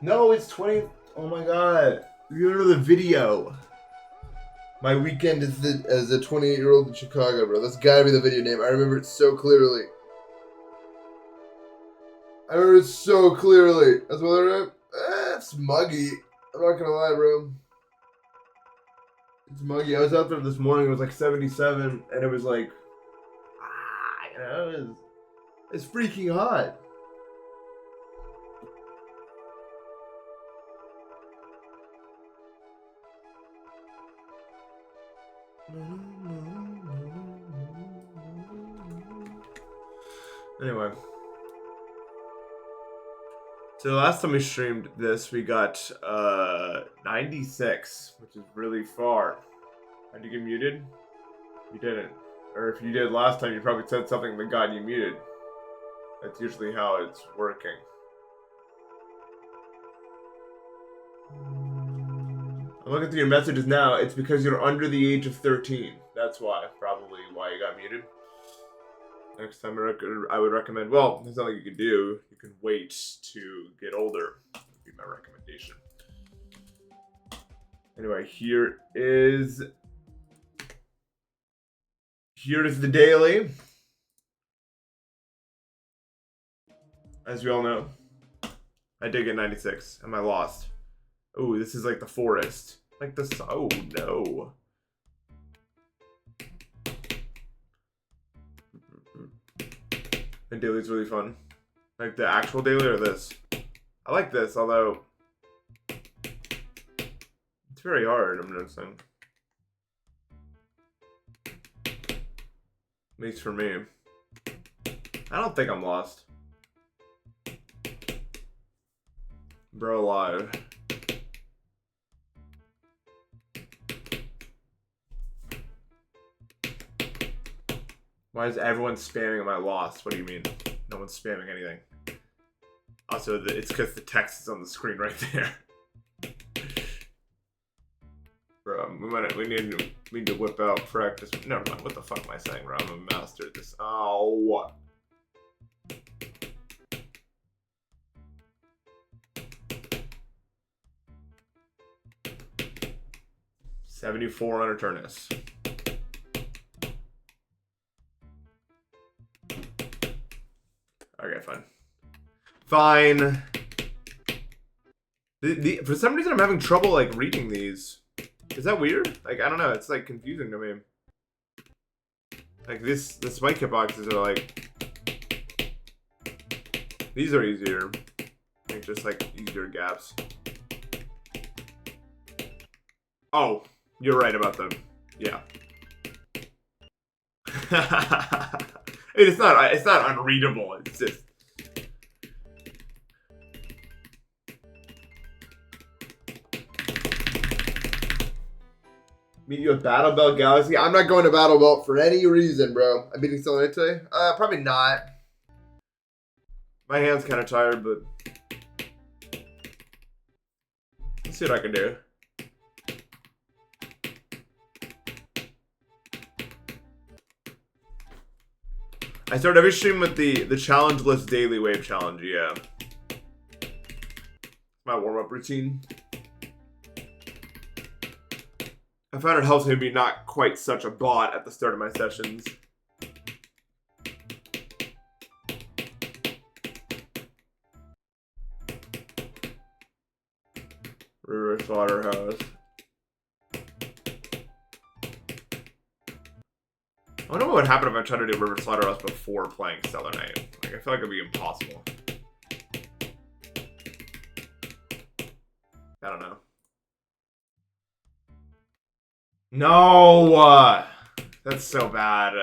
No, it's 20. Oh my god. You remember the video? My weekend as a 28-year-old in Chicago, bro. That's gotta be the video name. I remember it so clearly. That's what I remember. It's muggy. I'm not gonna lie, bro. It's muggy. I was out there this morning. It was like 77, and it was like, it's freaking hot. Anyway. So the last time we streamed this, we got 96, which is really far. Did you get muted? You didn't. Or if you did last time, you probably said something that got you muted. That's usually how it's working. I'm looking through your messages now. It's because you're under the age of 13. That's why. Probably why you got muted. Next time I would recommend, well, there's nothing you can do. You can wait to get older. That would be my recommendation. Anyway, here is the daily. As we all know, I did get 96. Am I lost? Oh, this is like the forest. Like this. Oh, no. The daily's really fun. Like the actual daily or this? I like this, although it's very hard, I'm noticing. At least for me. I don't think I'm lost. Bro, alive. Why is everyone spamming am I lost? What do you mean? No one's spamming anything. Also, it's because the text is on the screen right there. Bro, we need to whip out practice. Never mind. What the fuck am I saying, bro? I'm a master at this. Oh. 74 on Eternus. Okay, fine. Fine. For some reason, I'm having trouble, like, reading these. Is that weird? Like, I don't know. It's, like, confusing to me. Like, the spike hitboxes are, like... These are easier. Like, just, like, easier gaps. Oh, you're right about them. Yeah. It's not unreadable. It's just... Meet you at Battle Belt Galaxy. I'm not going to Battle Belt for any reason, bro. I'm meeting someone today? Probably not. My hand's kind of tired, but... Let's see what I can do. I start every stream with the challenge list daily wave challenge, yeah. My warm-up routine. I found it helps me be not quite such a bot at the start of my sessions. River Slaughterhouse. I wonder what would happen if I tried to do River Slaughterhouse before playing Stellar Knight. Like, I feel like it'd be impossible. I don't know. No! That's so bad.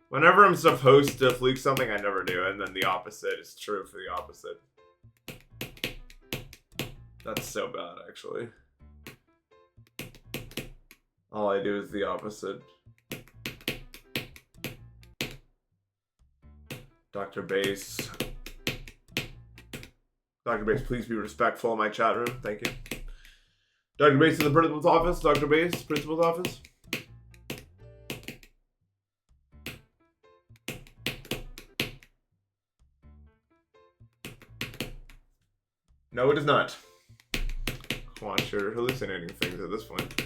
Whenever I'm supposed to fluke something, I never do. And then the opposite is true for the opposite. That's so bad, actually. All I do is the opposite. Dr. Bass. Dr. Bass, please be respectful in my chat room. Thank you. Dr. Bass in the principal's office. Dr. Bass, principal's office. No, it is not. Come on, you're hallucinating things at this point.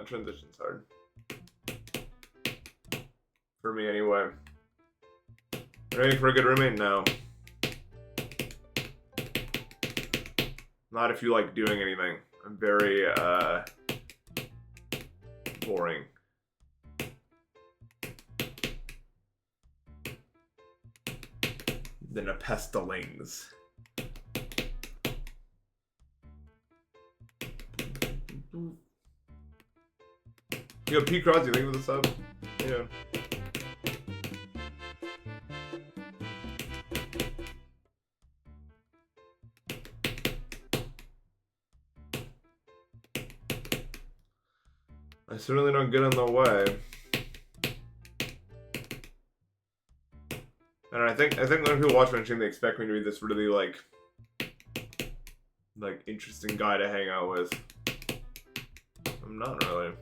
Transition's hard. For me, anyway. Ready for a good roommate? No. Not if you like doing anything. I'm very, boring. The Npestalings. Yo, P. Crosby, thank you for the sub. Yeah. I certainly don't get in the way. And I think when people watch my stream, they expect me to be this really like interesting guy to hang out with. I'm not really.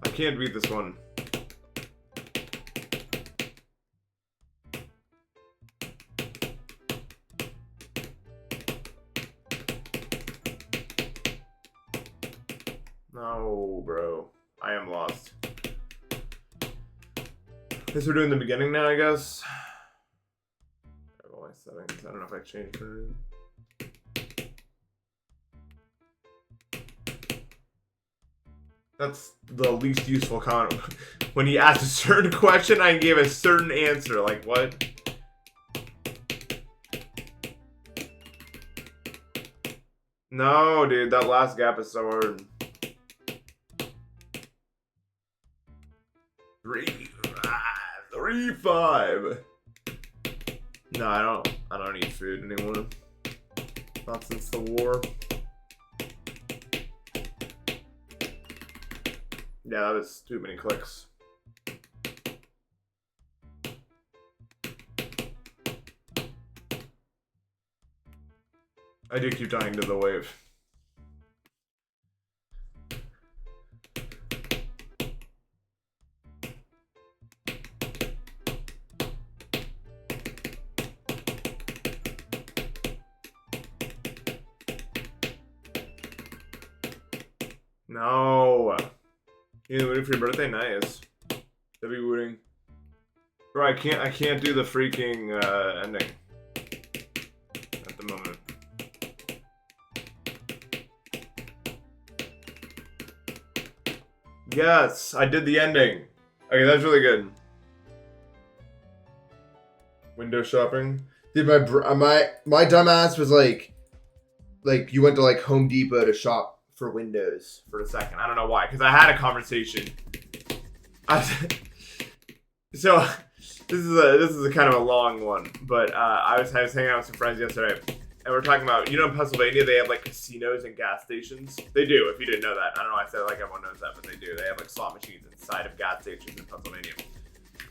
I can't beat this one. No, bro. I am lost. Guess we're doing the beginning now, I guess. I have all my settings. I don't know if I changed it. That's the least useful comment. When he asked a certain question, I gave a certain answer. Like, what? No, dude. That last gap is so hard. 3-5. No, I don't eat food anymore. Not since the war. Yeah, that was too many clicks. I do keep dying to the wave. No. You waiting for your birthday? Nice. That'd be wooting. Bro, I can't do the freaking ending at the moment. Yes, I did the ending. Okay, that's really good. Window shopping. Dude, my dumbass was like you went to like Home Depot to shop for windows. For a second, I don't know why, because I had a conversation. So this is a kind of a long one, but I was hanging out with some friends yesterday, and we're talking about, in Pennsylvania they have like casinos and gas stations. They do, if you didn't know that. I don't know why I said like everyone knows that, but they do. They have like slot machines inside of gas stations in Pennsylvania.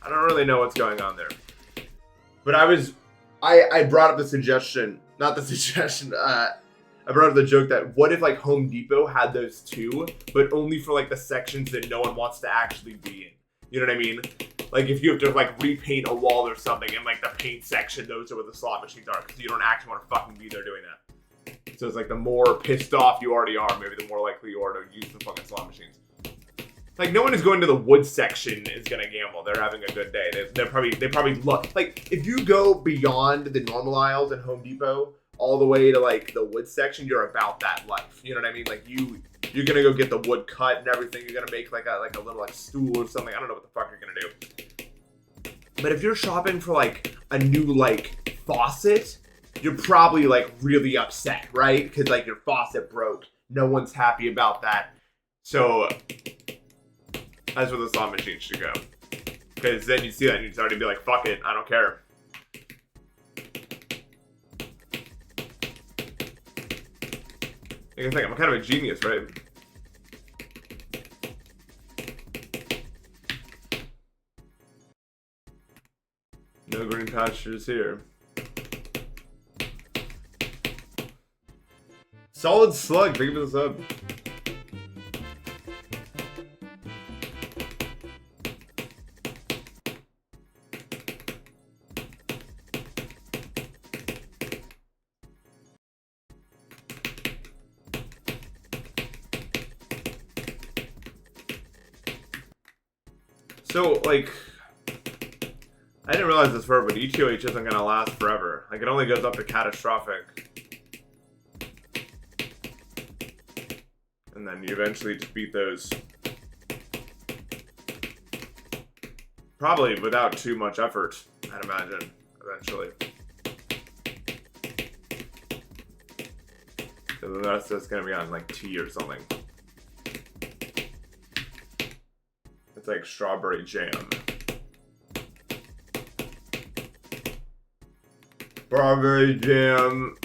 I don't really know what's going on there, but I brought up the suggestion, not the suggestion. I brought up the joke that what if like Home Depot had those too, but only for like the sections that no one wants to actually be in. You know what I mean? Like if you have to like repaint a wall or something, and like the paint section, those are where the slot machines are, because you don't actually want to fucking be there doing that. So it's like the more pissed off you already are, maybe the more likely you are to use the fucking slot machines. Like no one is going to the wood section is gonna gamble. They're having a good day. They probably look like if you go beyond the normal aisles at Home Depot all the way to like the wood section, you're about that life. You know what I mean? Like you're gonna go get the wood cut and everything. You're gonna make like a little like stool or something. I don't know what the fuck you're gonna do. But if you're shopping for like a new like faucet, you're probably like really upset, right? Because like your faucet broke. No one's happy about that. So that's where the slot machine should go. Because then you see that and you'd already be like, fuck it, I don't care. You can think I'm kind of a genius, right? No green pastures here. Solid slug, think of this up. So, like, I didn't realize this forever, but ETOH isn't gonna last forever. Like, it only goes up to catastrophic. And then you eventually just beat those. Probably without too much effort, I'd imagine, eventually. So the rest is gonna be on, like, tea or something. It's like strawberry jam. Strawberry jam.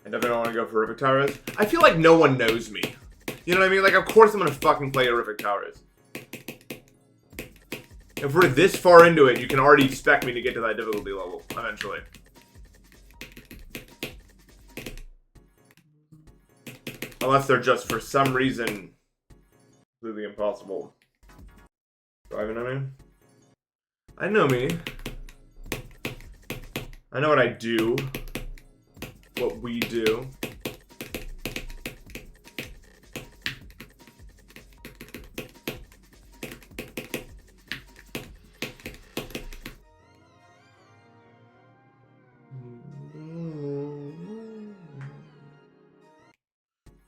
I definitely don't want to go for Horrific Towers. I feel like no one knows me. You know what I mean? Like, of course I'm gonna fucking play Horrific Towers. If we're this far into it, you can already expect me to get to that difficulty level, eventually. Unless they're just, for some reason, completely impossible. Do I even know me? I know me. I know what I do. What we do.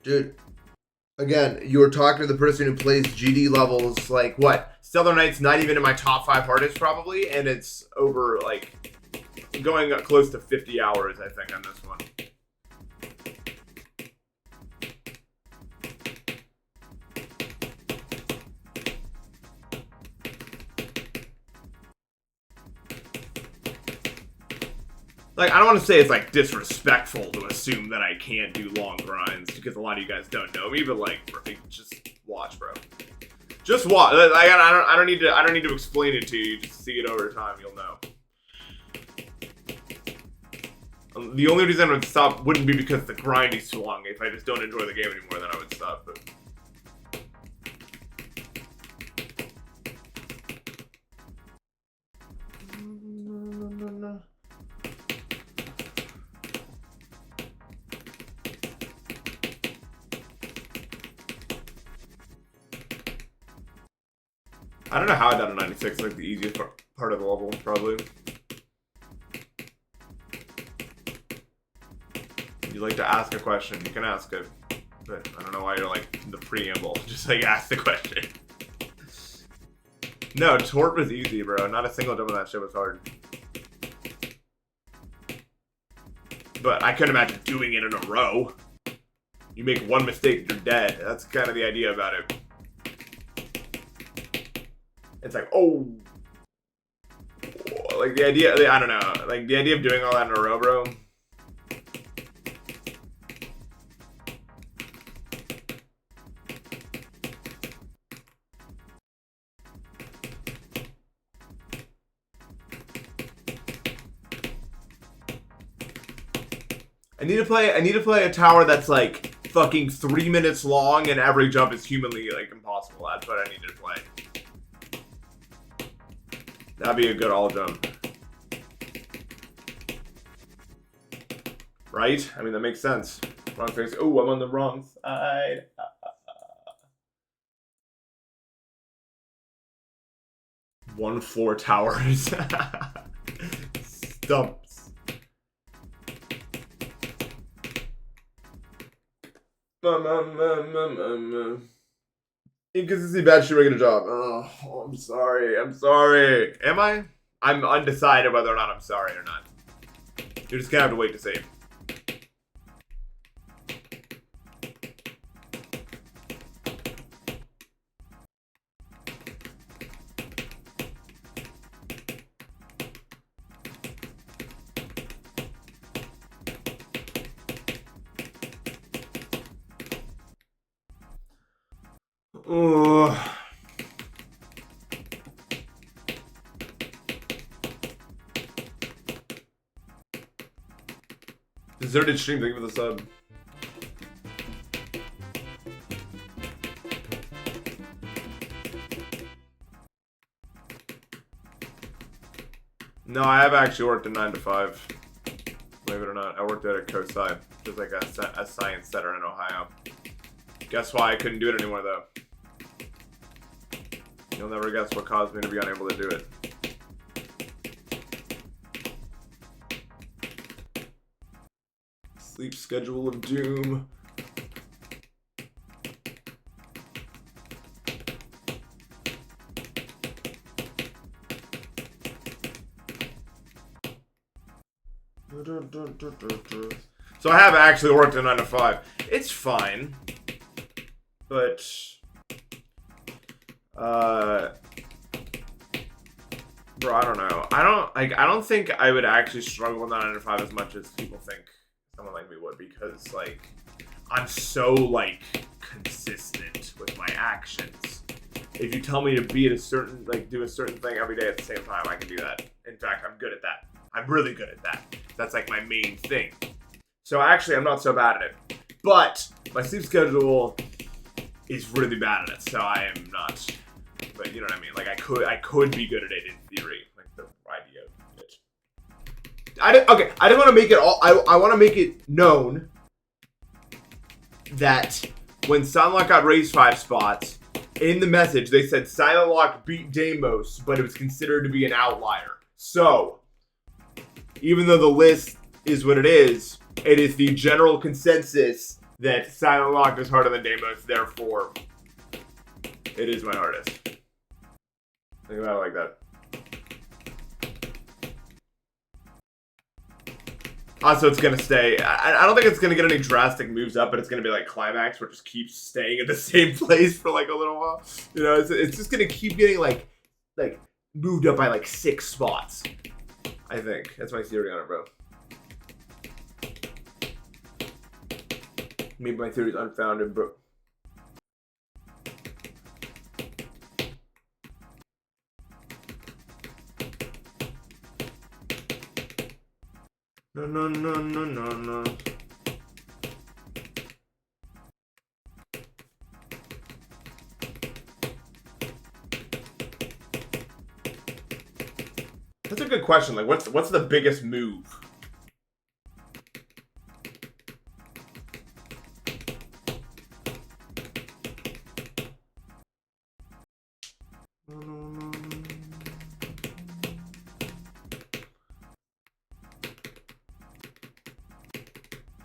Dude, again, you were talking to the person who plays GD levels, like, what? Stellar Knight's not even in my top 5 hardest, probably, and it's over, like, going close to 50 hours, I think, on this one. Like, I don't want to say it's, like, disrespectful to assume that I can't do long grinds, because a lot of you guys don't know me, but, like, just watch, bro. Just watch. I don't need to explain it to you. Just see it over time, you'll know. The only reason I would stop wouldn't be because the grind is too long. If I just don't enjoy the game anymore, then I would stop, but... I don't know how I got a 96, like the easiest part of the level, probably. You like to ask a question, you can ask it. But I don't know why you're like in the preamble. Just like ask the question. No, Tort was easy, bro. Not a single jump on that shit was hard. But I couldn't imagine doing it in a row. You make one mistake, you're dead. That's kind of the idea about it. It's like, oh. Like the idea, I don't know. Like the idea of doing all that in a row, bro. I need to play a tower that's like fucking 3 minutes long and every jump is humanly like impossible. That's what I need to play. That'd be a good all jump. Right? I mean, that makes sense. Wrong face. Oh, I'm on the wrong side. 1-4 towers. Stumps. Inconsistency bad should make it a job. Oh, I'm sorry. I'm sorry. Am I? I'm undecided whether or not I'm sorry or not. You're just gonna have to wait to see. Deserted stream, thank you for the sub. No, I have actually worked a 9 to 5. Believe it or not, I worked at a COSI, which is like a science center in Ohio. Guess why I couldn't do it anymore, though? You'll never guess what caused me to be unable to do it. Sleep schedule of doom. So I have actually worked a 9 to 5. It's fine. But bro, I don't know. I don't think I would actually struggle with 9 to 5 as much as people think someone like me would, because like I'm so like consistent with my actions. If you tell me to be at a certain, like, do a certain thing every day at the same time, I can do that. In fact, I'm good at that. I'm really good at that. That's like my main thing. So actually, I'm not so bad at it. But my sleep schedule is really bad at it, so I am not. But you know what I mean? Like I could be good at it in theory, like the idea of it. Okay, I just want to make it all. I want to make it known that when Silent got raised 5 spots, in the message they said Silent Lock beat Deimos, but it was considered to be an outlier. So even though the list is what it is the general consensus that Silent Lock is harder than Deimos, therefore it is my hardest. Think about it like that. Also, it's gonna stay. I don't think it's gonna get any drastic moves up, but it's gonna be like Climax, where it just keeps staying at the same place for like a little while. You know, it's just gonna keep getting like moved up by like 6 spots. I think that's my theory on it, bro. Maybe my theory is unfounded, bro. No. That's a good question. Like, what's the biggest move?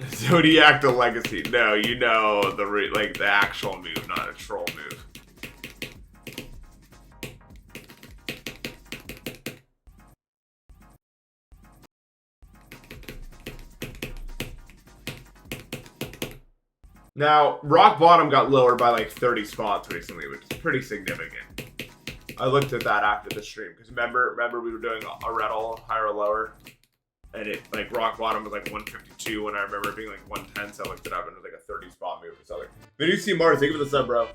Zodiac the Legacy. No, you know the actual move, not a troll move. Now, Rock Bottom got lowered by like 30 spots recently, which is pretty significant. I looked at that after the stream, because remember we were doing a Rettle, higher or lower, and it, like, Rock Bottom was like 152, and I remember it being like 110, so I looked it up, and it was like a 30 spot move or something. But you see Mars, thank you for the sub, bro.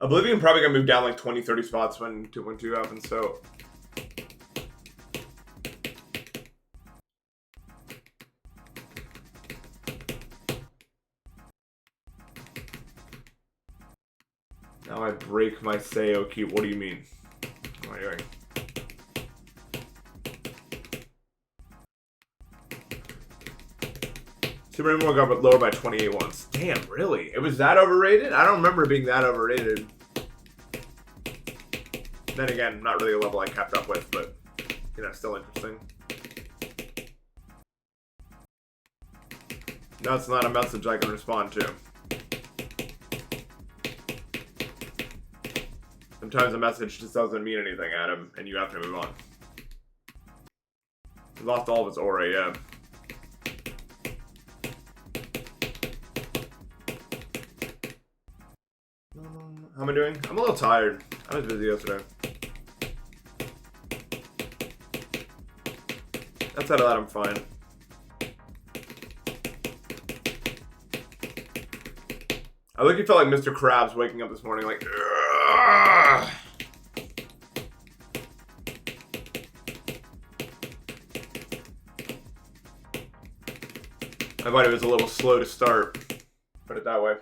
Oblivion probably got moved down like 20, 30 spots when 2.2 happened, so. Now I break my Sayo key. What do you mean? What am I doing? Super Nemo got lower by 28 once. Damn, really? It was that overrated? I don't remember it being that overrated. Then again, not really a level I kept up with, but, you know, still interesting. That's not a message I can respond to. Sometimes a message just doesn't mean anything, Adam, and you have to move on. He lost all of his aura, yeah. How am I doing? I'm a little tired. I was busy yesterday. Outside of that, I'm fine. I literally felt like Mr. Krabs waking up this morning like, ugh. My body was a little slow to start. Put it that way.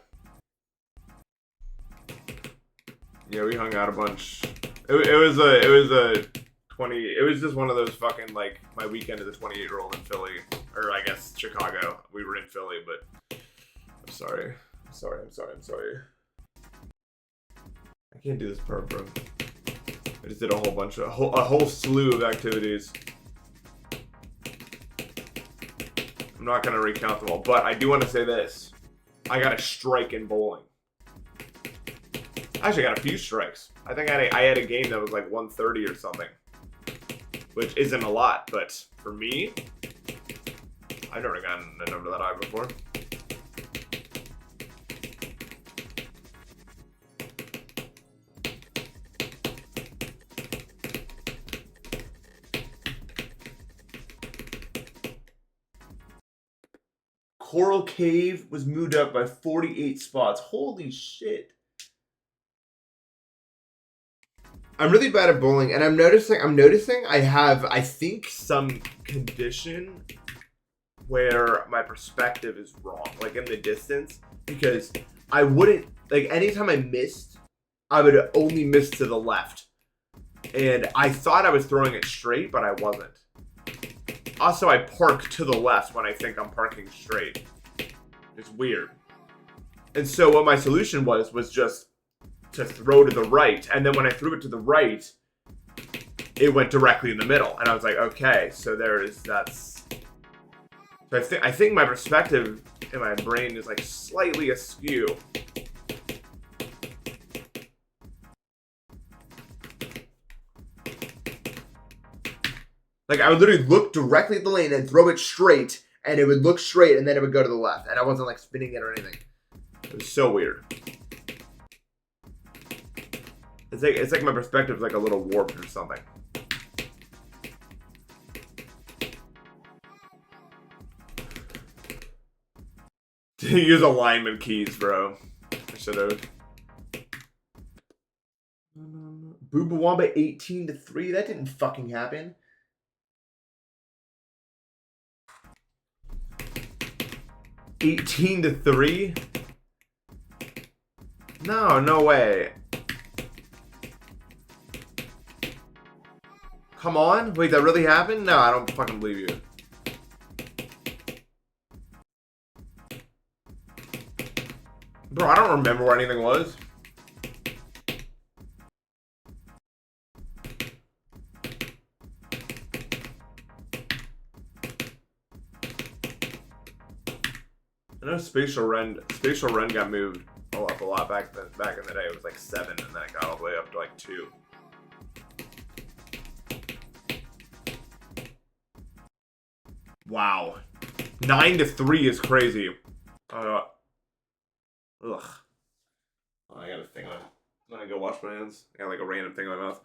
Yeah, we hung out a bunch. It was a 20. It was just one of those fucking like my weekend as a 28-year-old in Philly, or I guess Chicago. We were in Philly, but I'm sorry. I'm sorry. I can't do this perp, bro. I just did a whole slew of activities. I'm not gonna recount them all, but I do want to say this: I got a strike in bowling. I actually got a few strikes. I think I had a game that was like 130 or something, which isn't a lot, but for me, I've never gotten a number that high before. Coral Cave was moved up by 48 spots. Holy shit. I'm really bad at bowling, and I'm noticing I have, I think, Some condition where my perspective is wrong, like in the distance, because I wouldn't, like anytime I missed, I would only miss to the left. And I thought I was throwing it straight, but I wasn't. Also, I park to the left when I think I'm parking straight. It's weird. And so what my solution was just to throw to the right. And then when I threw it to the right, it went directly in the middle. And I was like, okay, so that's... So I think my perspective in my brain is like slightly askew. like I would literally look directly at the lane and throw it straight, and it would look straight, and then it would go to the left, and I wasn't like spinning it or anything. It was so weird. It's like my perspective is like a little warped or something. Use alignment keys, bro. I should have. Boobawamba 18-3. That didn't fucking happen. $18-3? No way. Come on? Wait, that really happened? No, I don't fucking believe you. Bro, I don't remember where anything was. I know Spatial Ren got moved up a lot back in the day. It was like 7, and then it got all the way up to like 2. Wow, 9-3 is crazy. Ugh. Oh, I got a thing on. I'm gonna go wash my hands. I got like a random thing in my mouth.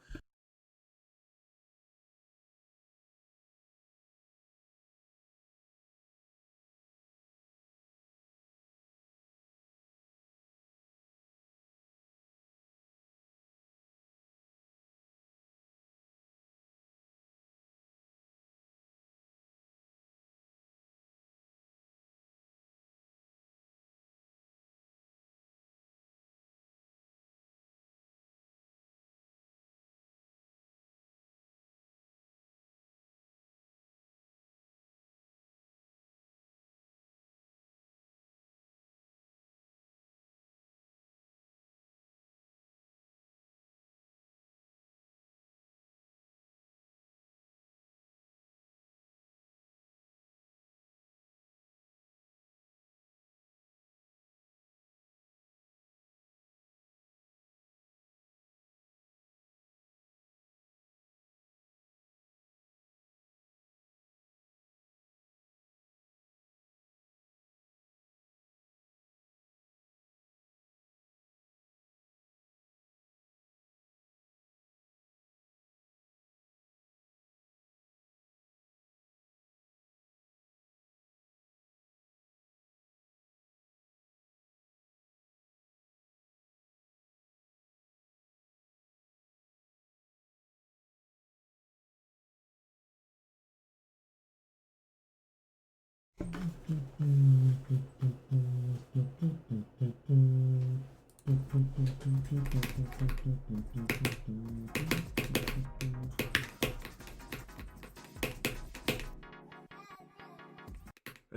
It's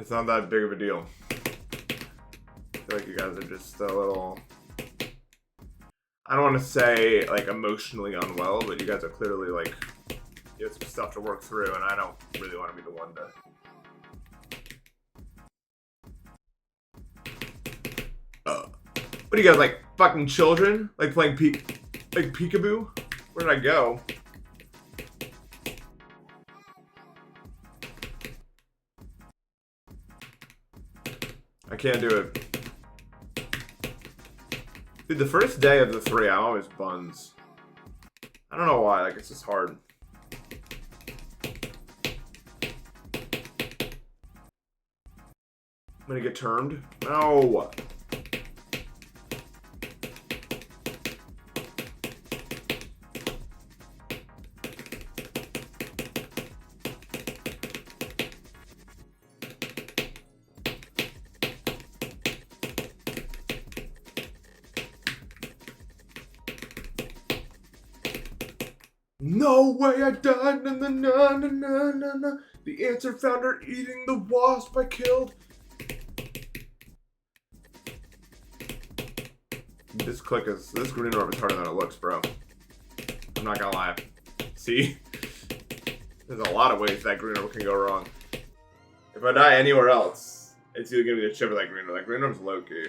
not that big of a deal. I feel like you guys are just a little... I don't want to say, like, emotionally unwell, but you guys are clearly, like, you have some stuff to work through, and I don't really want to be the one to... What are you guys, like, fucking children? Like, playing peekaboo? Where did I go? I can't do it. Dude, the first day of the 3, I'm always buns. I don't know why, like, it's just hard. I'm gonna get termed? No! No way I died, na na na na na na na. The answer found her eating the wasp I killed. This green orb is harder than it looks, bro. I'm not gonna lie. See? There's a lot of ways that green orb can go wrong. If I die anywhere else, it's either gonna be the chip or that green orb. That green orb's low-key.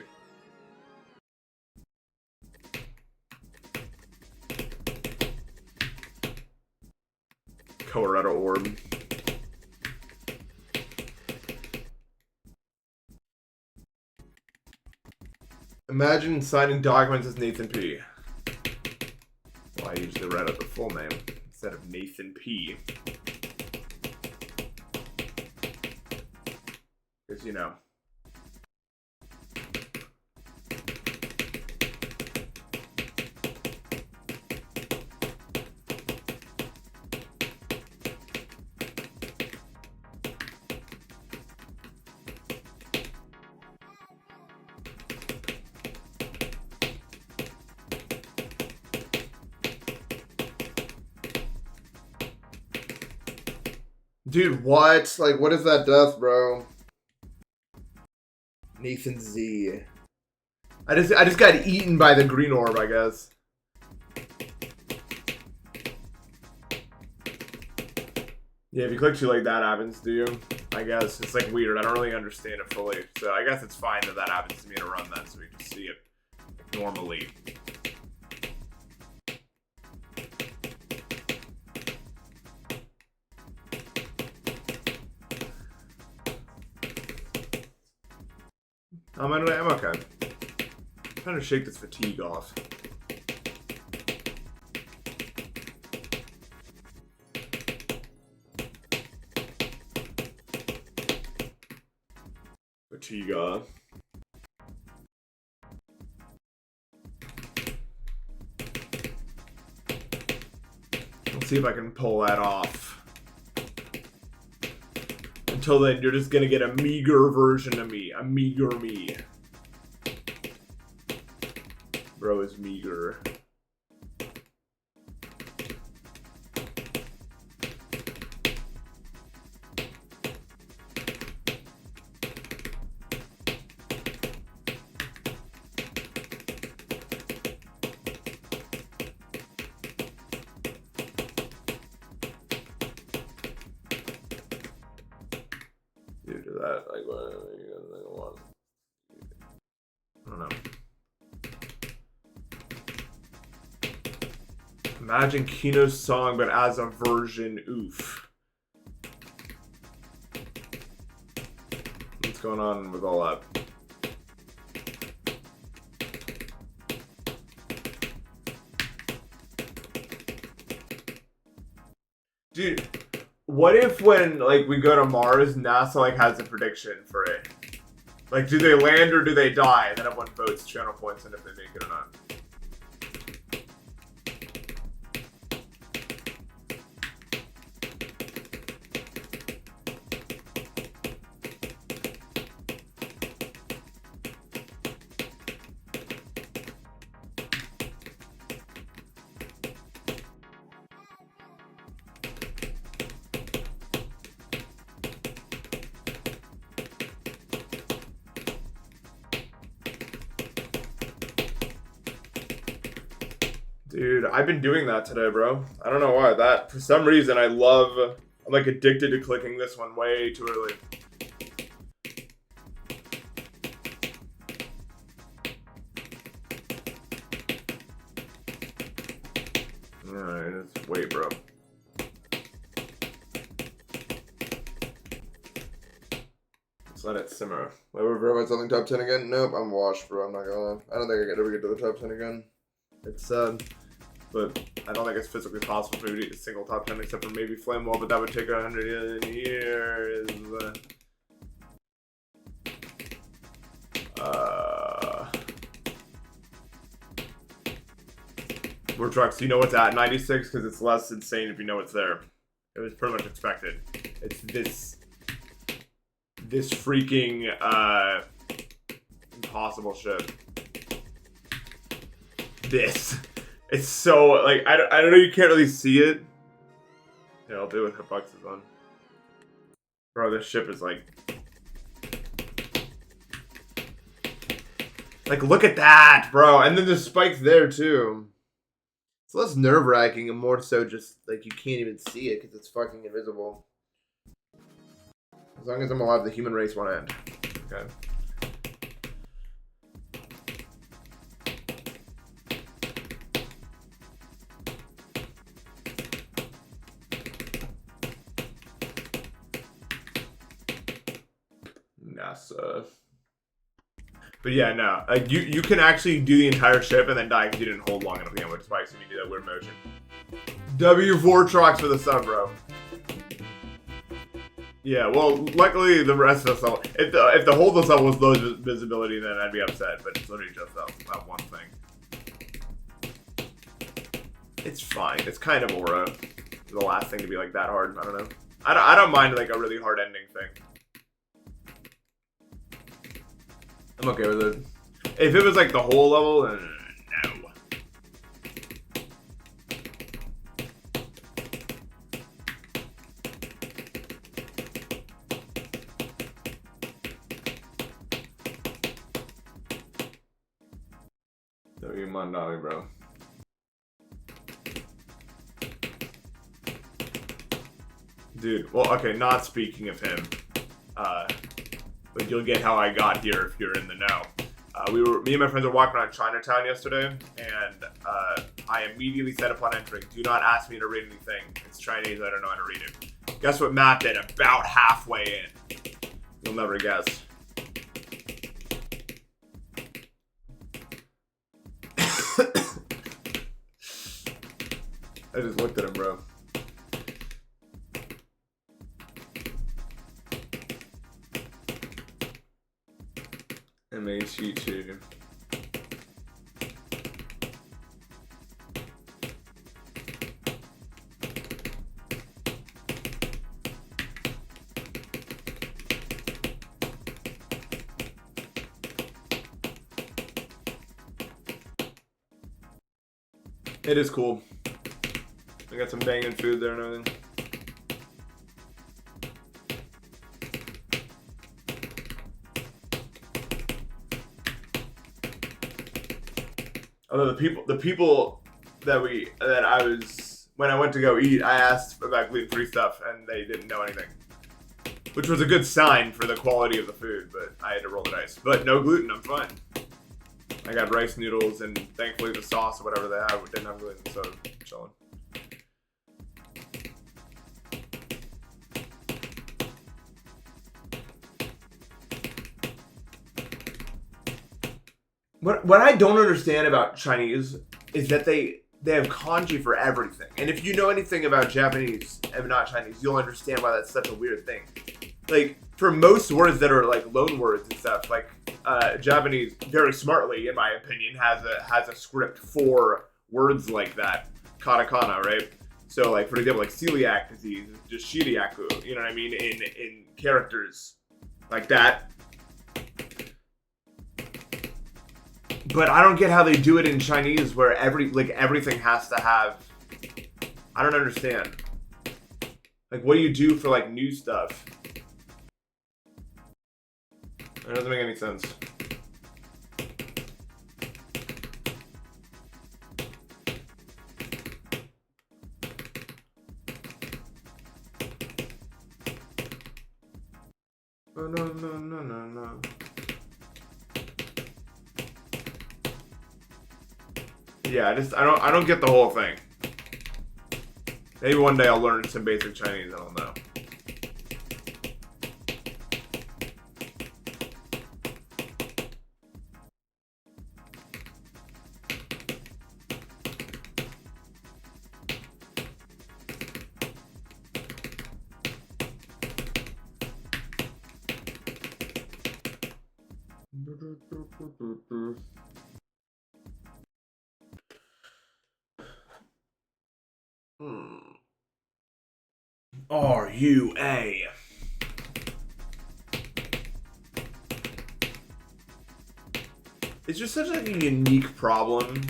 Colorado orb. Imagine signing documents as Nathan P. Well, I usually write out the full name instead of Nathan P. Because, you know. Dude, what? Like, what is that death, bro? Nathan Z. I just got eaten by the green orb, I guess. Yeah, if you click too late, that happens to you. I guess it's like weird. I don't really understand it fully, so I guess it's fine that happens to me in a run then, so we can see it normally. I'm okay. I'm trying to shake this fatigue off. Fatigue off. Let's see if I can pull that off. Until then, you're just gonna get a meager version of me. A meager me. Bro is meager. You do that, like, what? I don't know. Imagine Kino's song, but as a version, oof. What's going on with all that? Dude, what if when, like, we go to Mars, NASA, like, has a prediction for it? Like, do they land or do they die? And then everyone votes channel points and if they make it or not. Dude, I've been doing that today, bro. I don't know why. That, for some reason, I'm like addicted to clicking this one way too early. Alright, let's wait, bro. Let's let it simmer. Wait, we're about something top 10 again? Nope, I'm washed, bro. I'm not gonna. I don't think I could ever get to the top 10 again. It's but I don't think it's physically possible for you to eat a single top 10 except for maybe Flame Wall, but that would take 100 years. We're trucks. You know what's at 96 because it's less insane if you know it's there. It was pretty much expected. It's this freaking impossible shit. This. It's so, like, I don't know, you can't really see it. Yeah, I'll do it with Hitbox is on. Bro, this ship is like, look at that, bro. And then the spike's there, too. It's less nerve-wracking and more so just, like, you can't even see it because it's fucking invisible. As long as I'm alive, the human race won't end. Okay. NASA. But yeah, no. You can actually do the entire ship and then die because you didn't hold long enough again, which spikes when you do that weird motion. W4 trucks for the sub, bro. Yeah, well, luckily the rest of the level, if the whole of the level was low visibility, then I'd be upset. But it's literally just that one thing. It's fine. It's kind of aura. The last thing to be like that hard. I don't know. I don't mind like a really hard ending thing. I'm okay with it. If it was like the whole level, then no. W Mandali, bro. Dude, well, okay, not speaking of him, but you'll get how I got here if you're in the know. Me and my friends were walking around Chinatown yesterday, and I immediately said upon entering, do not ask me to read anything. It's Chinese, I don't know how to read it. Guess what Matt did about halfway in? You'll never guess. I just looked at him, bro. M-A-T-T. It is cool. I got some banging food there and everything. Although the people that when I went to go eat, I asked about gluten-free stuff and they didn't know anything. Which was a good sign for the quality of the food, but I had to roll the dice. But no gluten, I'm fine. I got rice noodles and thankfully the sauce or whatever they have didn't have gluten, so chilling. What I don't understand about Chinese is that they have kanji for everything. And if you know anything about Japanese and not Chinese, you'll understand why that's such a weird thing. Like, for most words that are like loan words and stuff, like Japanese, very smartly, in my opinion, has a script for words like that. Katakana, right? So, like, for example, like celiac disease, just shiriaku, you know what I mean? In characters like that. But I don't get how they do it in Chinese where everything has to have... I don't understand. Like, what do you do for, like, new stuff? It doesn't make any sense. Oh, no, no, no, no, no. Yeah, I don't get the whole thing. Maybe one day I'll learn some basic Chinese, I don't know. RUA. It's just such like a unique problem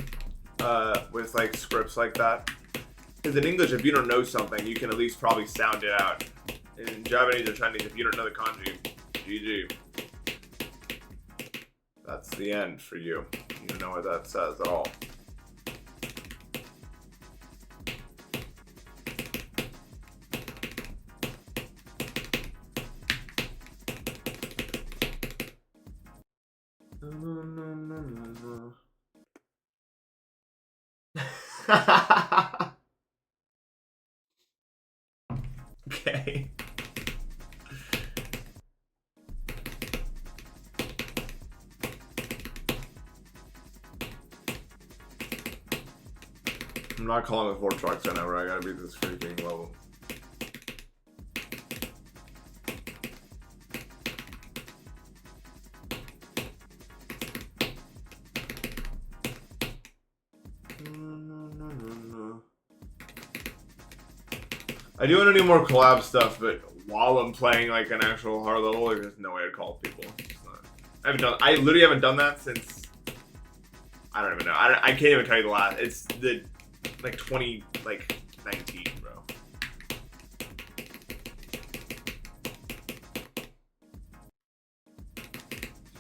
with like scripts like that. Because in English, if you don't know something, you can at least probably sound it out. In Japanese or Chinese, if you don't know the kanji, GG. That's the end for you. You don't know what that says at all. Okay. I'm not calling with 4 trucks whenever I gotta beat this freaking level. I do want to do more collab stuff, but while I'm playing like an actual hard level, like, there's no way I'd call people. I literally haven't done that since, I don't even know. I can't even tell you the last. It's the like 19, bro.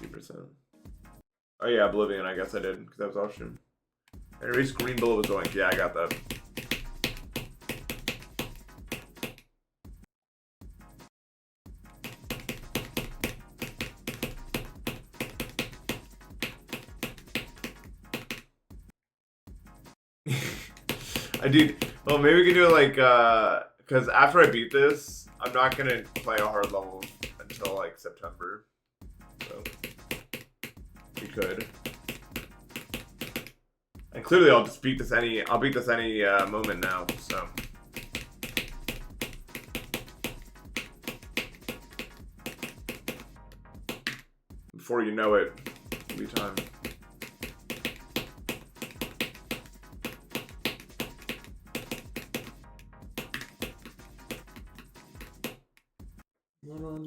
%. Oh yeah, Oblivion. I guess I did because that was off stream. Anyways, Green Bullet was going. Yeah, I got that. I do. Well, maybe we can do it like, because after I beat this, I'm not gonna play a hard level until like September. So we could. And clearly, I'll just beat this any. I'll beat this any moment now. So. Before you know it, it'll be time.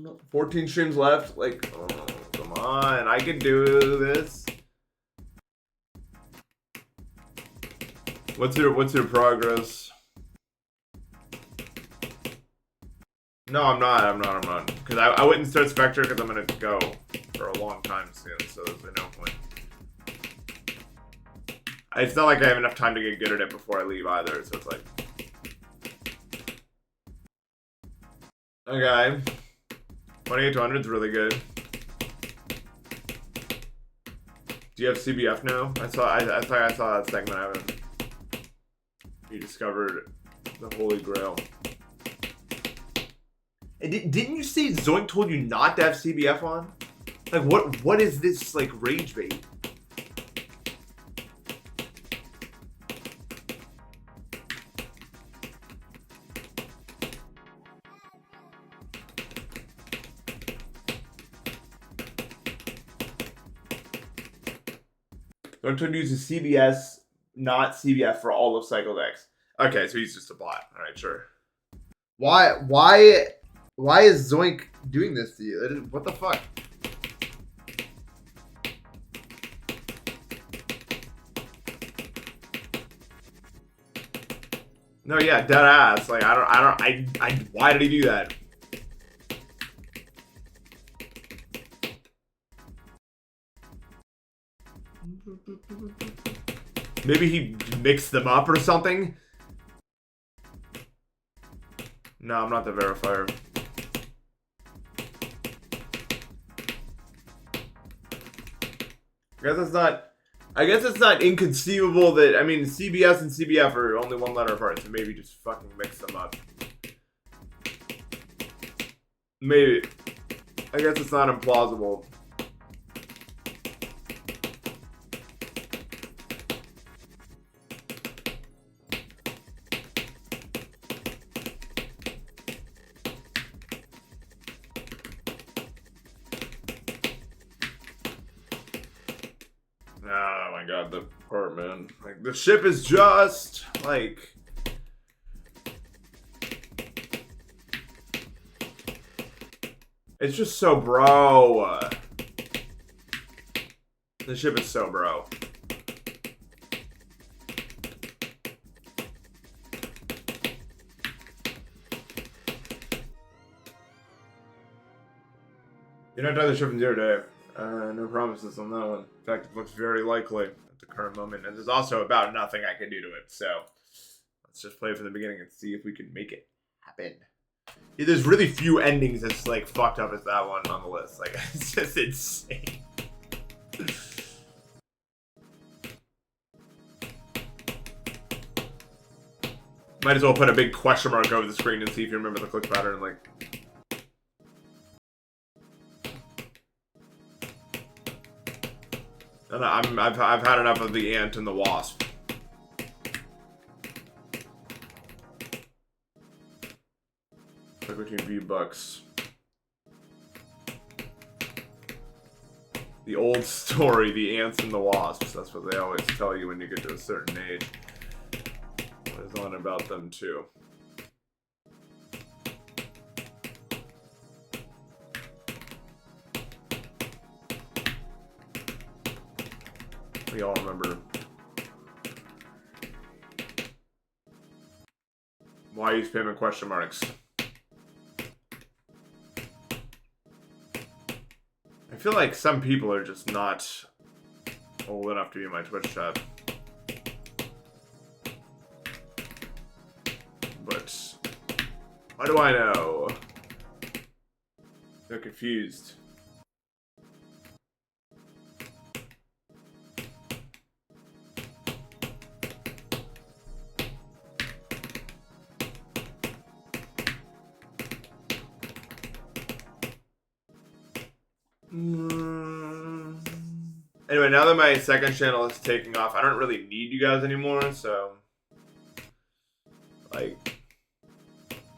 No. 14 streams left. Like, oh, come on. I can do this. What's your progress? No, I'm not. Because I wouldn't start Spectre because I'm going to go for a long time soon, so there's no point. It's not like I have enough time to get good at it before I leave either, so it's like... Okay. 28-200 is really good. Do you have CBF now? I thought I saw that segment. I haven't. You discovered the Holy Grail. And didn't you say Zoink told you not to have CBF on? Like, what is this, like, rage bait? Zoink told you to use a CBS, not CBF for all of Cycle Decks. Okay, so he's just a bot. Alright, sure. Why is Zoink doing this to you? What the fuck? No, yeah, dead ass. Like, why did he do that? Maybe he mixed them up or something? No, I'm not the verifier. I guess it's not inconceivable that, I mean, CBS and CBF are only one letter apart, so maybe just fucking mix them up. Maybe. I guess it's not implausible. Oh my god, the part, man. Like, the ship is just, like... It's just so bro. The ship is so bro. You're not done the ship in 0 day. No promises on that one. In fact, it looks very likely at the current moment. And there's also about nothing I can do to it. So let's just play from the beginning and see if we can make it happen. Yeah, there's really few endings as like fucked up as that one on the list. Like, it's just insane. Might as well put a big question mark over the screen and see if you remember the click pattern. Like, and I've had enough of the ant and the wasp. Like between V-Bucks. The old story, the ants and the wasps. That's what they always tell you when you get to a certain age. There's one about them too. We all remember. Why use payment question marks? I feel like some people are just not old enough to be in my Twitch chat. But how do I know? They're confused. Anyway, now that my second channel is taking off, I don't really need you guys anymore, so... Like...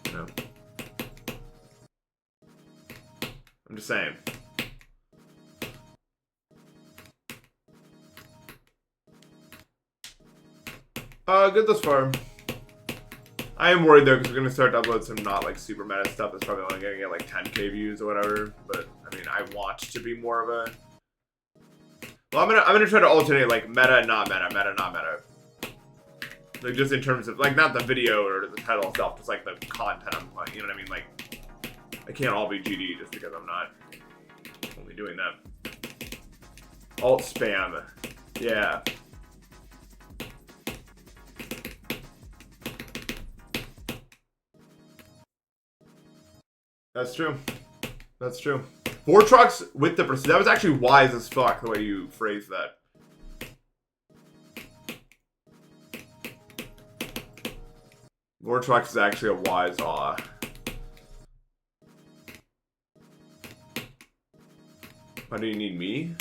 You know. I'm just saying. Good thus far. I am worried though, because we're going to start to upload some not like super meta stuff that's probably only going to get like 10k views or whatever, but I mean, I want to be more of a... Well, I'm gonna try to alternate like meta, not meta, meta, not meta. Like just in terms of like not the video or the title itself, just like the content I'm playing. You know what I mean? Like I can't all be GD just because I'm not only doing that. Alt spam, yeah. That's true. That's true. 4 trucks with the that was actually wise as fuck the way you phrased that. Four trucks is actually a wise awe. Why do you need me?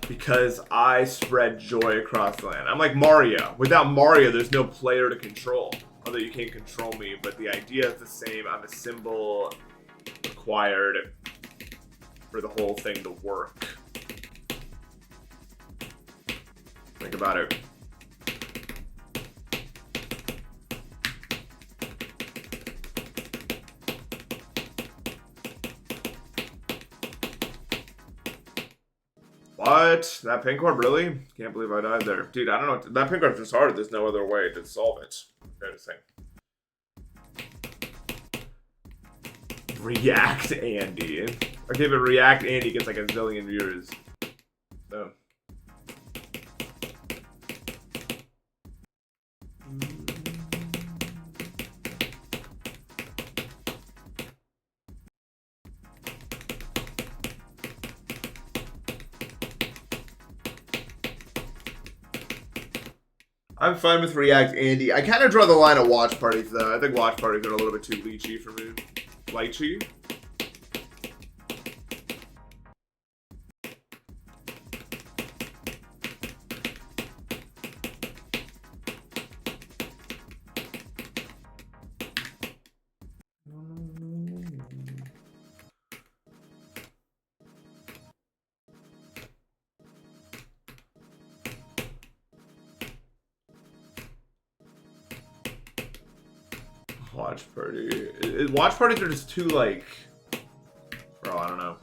Because I spread joy across the land. I'm like Mario. Without Mario, there's no player to control. Although you can't control me, but the idea is the same. I'm a symbol required for the whole thing to work. Think about it. What? That pink orb, really? Can't believe I died there. Dude, I don't know. That pink orb's just hard. There's no other way to solve it. Fair to say. React Andy. Okay, but React Andy gets like a zillion viewers. So. I'm fine with React Andy. I kind of draw the line at watch parties, though. I think watch parties are a little bit too leechy for me. Lychee? Watch party. Watch parties are just too, like... Bro, I don't know.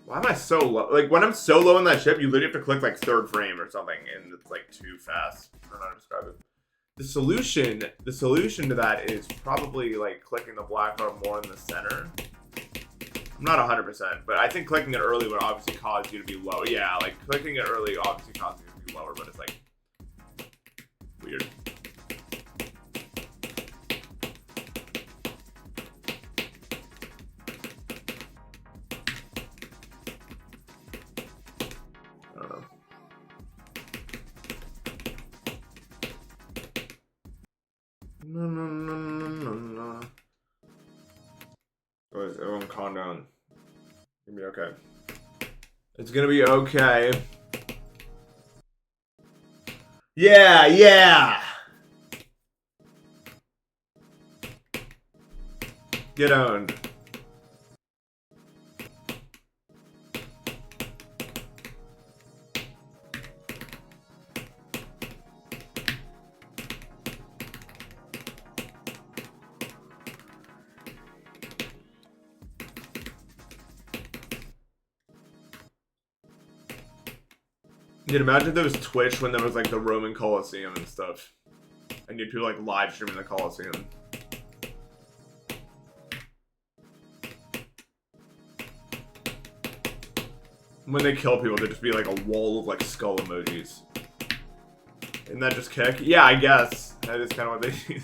Why am I so low? Like, when I'm so low in that ship, you literally have to click, like, third frame or something, and it's, like, too fast. I don't know how to describe it. The solution to that is probably, like, clicking the black bar more in the center. I'm not 100%, but I think clicking it early would obviously cause you to be low. Yeah, like, clicking it early obviously causes you to be lower, but it's, like, weird. I don't know. No. Guys, everyone calm down. It's gonna be okay. It's gonna be okay. Yeah! Get owned. Dude, imagine if there was Twitch when there was, like, the Roman Colosseum and stuff. And you'd do, like, live streaming the Colosseum. When they kill people, there'd just be, like, a wall of, like, skull emojis. Isn't that just kick? Yeah, I guess. That is kind of what they do.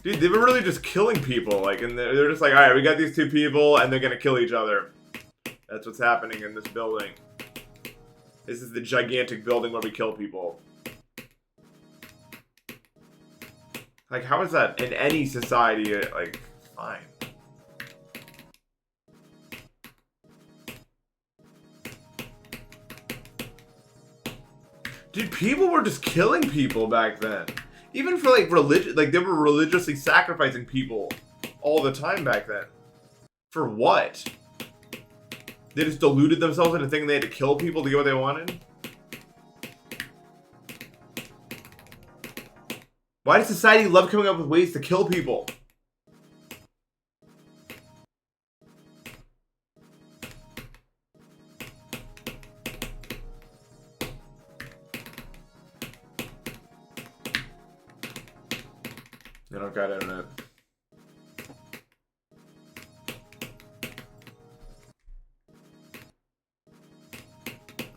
Dude, they were really just killing people. Like, and they're just like, alright, we got these two people, and they're gonna kill each other. That's what's happening in this building. This is the gigantic building where we kill people. Like, how is that in any society, like, fine? Dude, people were just killing people back then. Even for, like, religion, like, they were religiously sacrificing people all the time back then. For what? They just deluded themselves into thinking they had to kill people to get what they wanted? Why does society love coming up with ways to kill people? I don't got internet.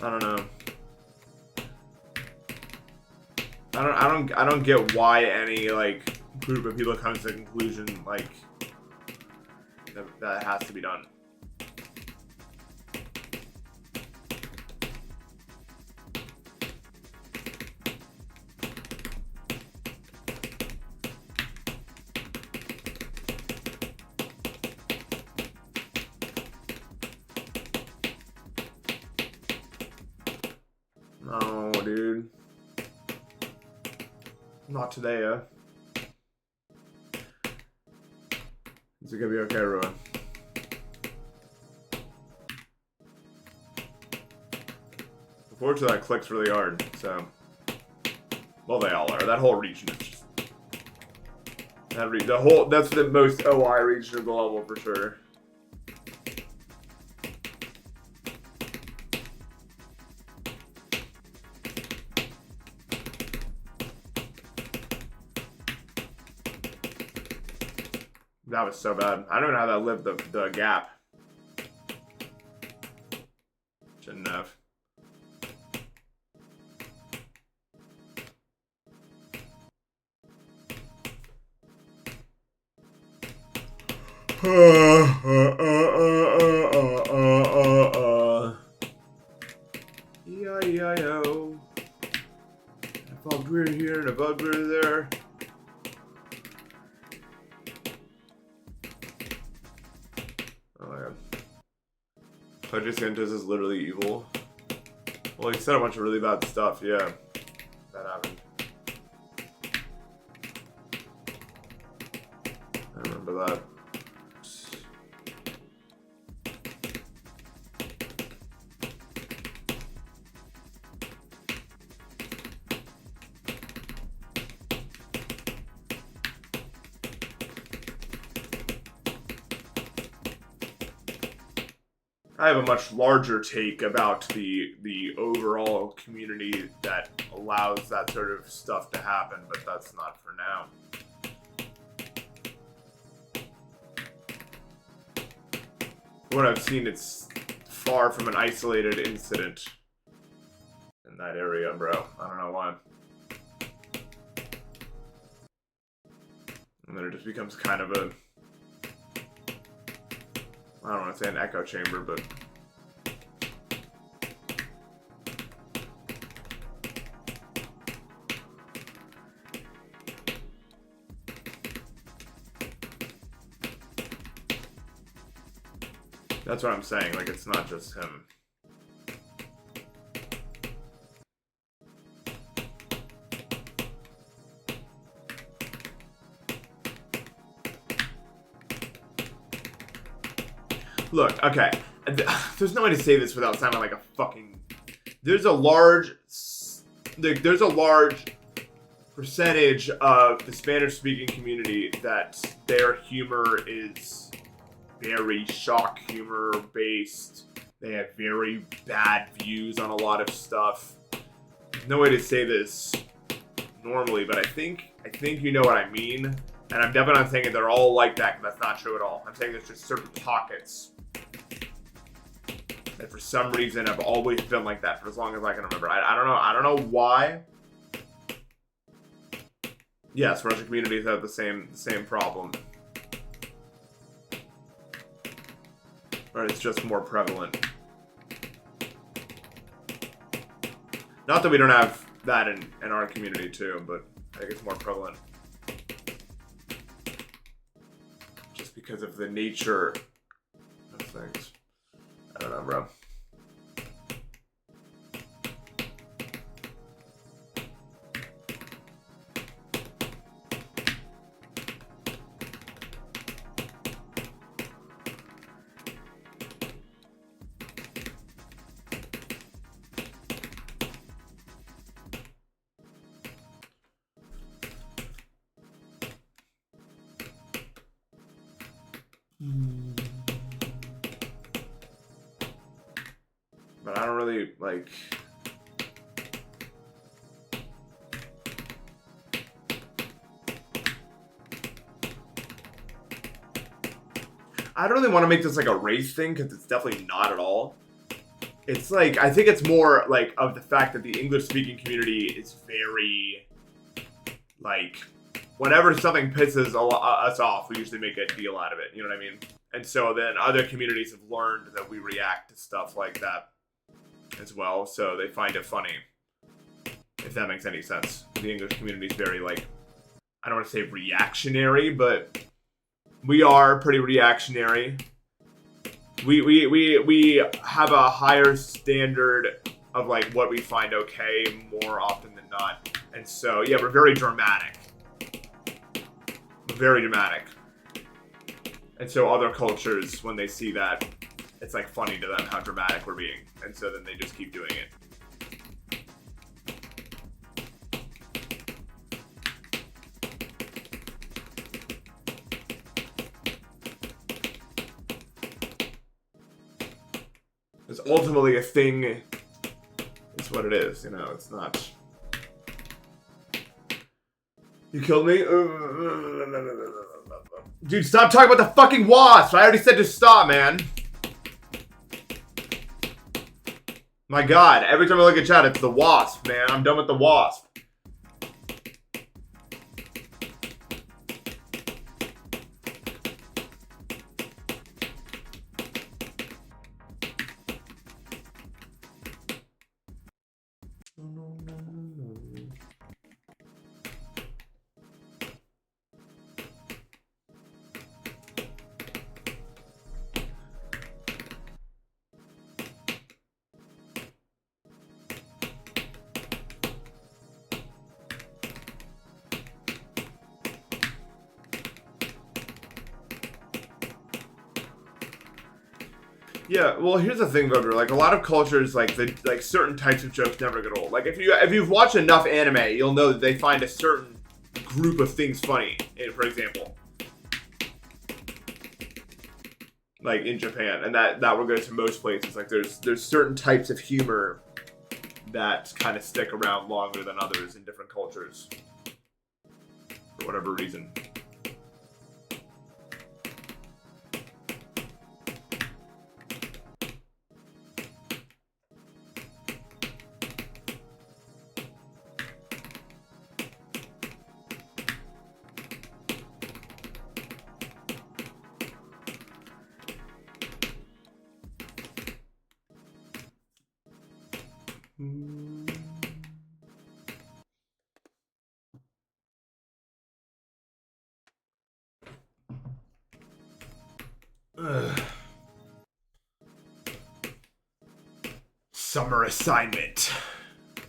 I don't know. I don't get why any, like, group of people comes to the conclusion, like, that has to be done. No, dude. Not today, Is it gonna be okay, everyone? Unfortunately, that clicks really hard, so... Well, they all are. That whole region is just... That's the most OI region of the level, for sure. That was so bad. I don't know how that lived the gap. Shouldn't have. E-I-E-I-O. A bugbear here and a bugbear there. Oh my god. Santos is literally evil. Well, he said a bunch of really bad stuff, yeah. That happened. I remember that. I have a much larger take about the overall community that allows that sort of stuff to happen, but that's not for now. From what I've seen, it's far from an isolated incident in that area, bro. I don't know why. And then it just becomes kind of a, I don't want to say an echo chamber, but that's what I'm saying. Like, it's not just him. Look, okay. There's no way to say this without sounding like a fucking... There's a large percentage of the Spanish-speaking community that their humor is very shock humor based. They have very bad views on a lot of stuff. No way to say this normally, but I think you know what I mean. And I'm definitely not saying that they're all like that, because that's not true at all. I'm saying there's just certain pockets that for some reason have always been like that for as long as I can remember. I don't know why. Yes, Russian communities have the same problem. Or it's just more prevalent. Not that we don't have that in our community too, but I think it's more prevalent. Just because of the nature of things. I don't know, bro. But I don't really, like... I don't really want to make this like a race thing, because it's definitely not at all. It's like, I think it's more like of the fact that the English-speaking community is very, like, whenever something pisses us off, we usually make a deal out of it, you know what I mean? And so then other communities have learned that we react to stuff like that as well, so they find it funny, if that makes any sense. The English community is very, like, I don't want to say reactionary, but we are pretty reactionary. We have a higher standard of, like, what we find okay more often than not. And so, yeah, we're very dramatic. We're very dramatic. And so other cultures, when they see that, it's, like, funny to them how dramatic we're being. And so then they just keep doing it. It's ultimately a thing. It's what it is, you know, it's not... You killed me? Dude, stop talking about the fucking wasp! I already said to stop, man. My god, every time I look at chat, it's the wasp, man. I'm done with the wasp. Yeah, well, here's the thing, Voter. Like, a lot of cultures, like certain types of jokes never get old. Like, if you've watched enough anime, you'll know that they find a certain group of things funny. For example, like in Japan, and that will go to most places. Like, there's certain types of humor that kind of stick around longer than others in different cultures for whatever reason. Summer assignment.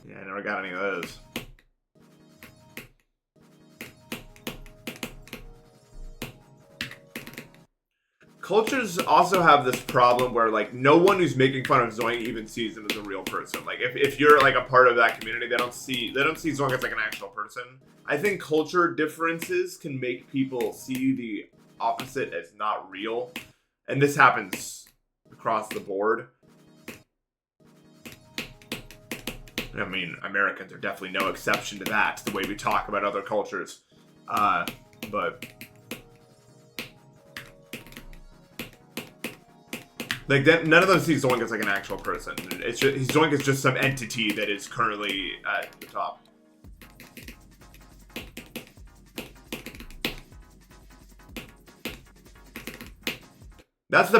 Yeah, I never got any of those. Cultures also have this problem where, like, no one who's making fun of Zoink even sees him as a real person. Like, if you're like a part of that community, they don't see Zoink as like an actual person. I think culture differences can make people see the opposite as not real, and this happens across the board. I mean, Americans are definitely no exception to that, the way we talk about other cultures. But like, none of them see Zoink as like an actual person. It's just, Zoink is just some entity that is currently at the top. That's the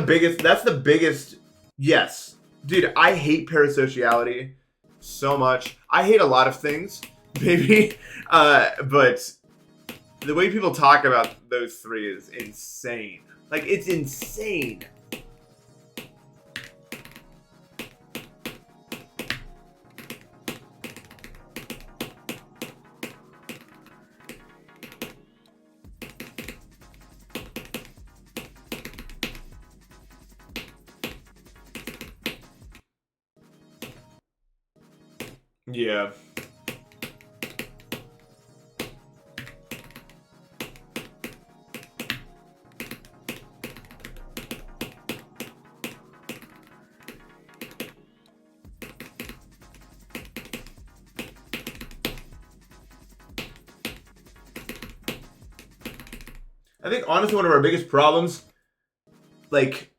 biggest. Yes, dude, I hate parasociality so much. I hate a lot of things, maybe, but the way people talk about those three is insane. Like, it's insane. Yeah. I think, honestly, one of our biggest problems, like,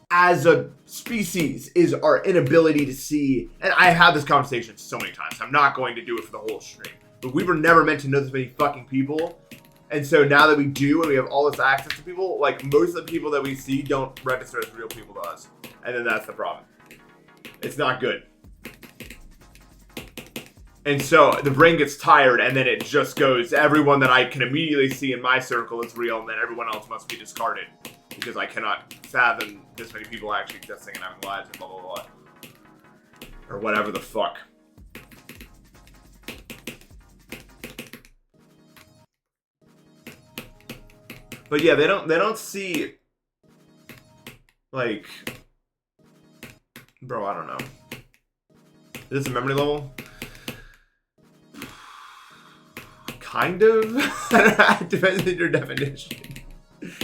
as a species, is our inability to see, and I have this conversation so many times, I'm not going to do it for the whole stream, but we were never meant to know this many fucking people, and so now that we do, and we have all this access to people, like, most of the people that we see don't register as real people to us, and then that's the problem. It's not good. And so the brain gets tired, and then it just goes, everyone that I can immediately see in my circle is real, and then everyone else must be discarded. Because I cannot fathom this many people actually existing and having lives and blah, blah, blah. Or whatever the fuck. But yeah, they don't see, like, bro, I don't know. Is this a memory level? Kind of. Depends on your definition.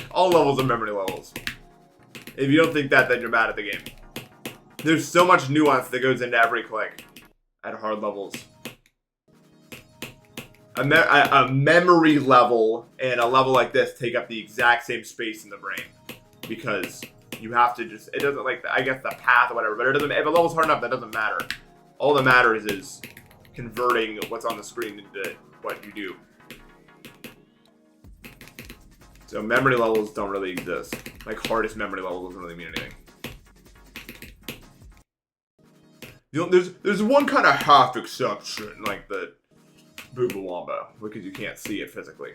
All levels are memory levels. If you don't think that, then you're mad at the game. There's so much nuance that goes into every click at hard levels. a memory level and a level like this take up the exact same space in the brain because you have to just, it doesn't like, I guess the path or whatever, but it doesn't, if a level's hard enough, that doesn't matter. All that matters is converting what's on the screen into what you do. So memory levels don't really exist. Like hardest memory level doesn't really mean anything. You know, there's one kind of half exception, like the Boobalamba, because you can't see it physically.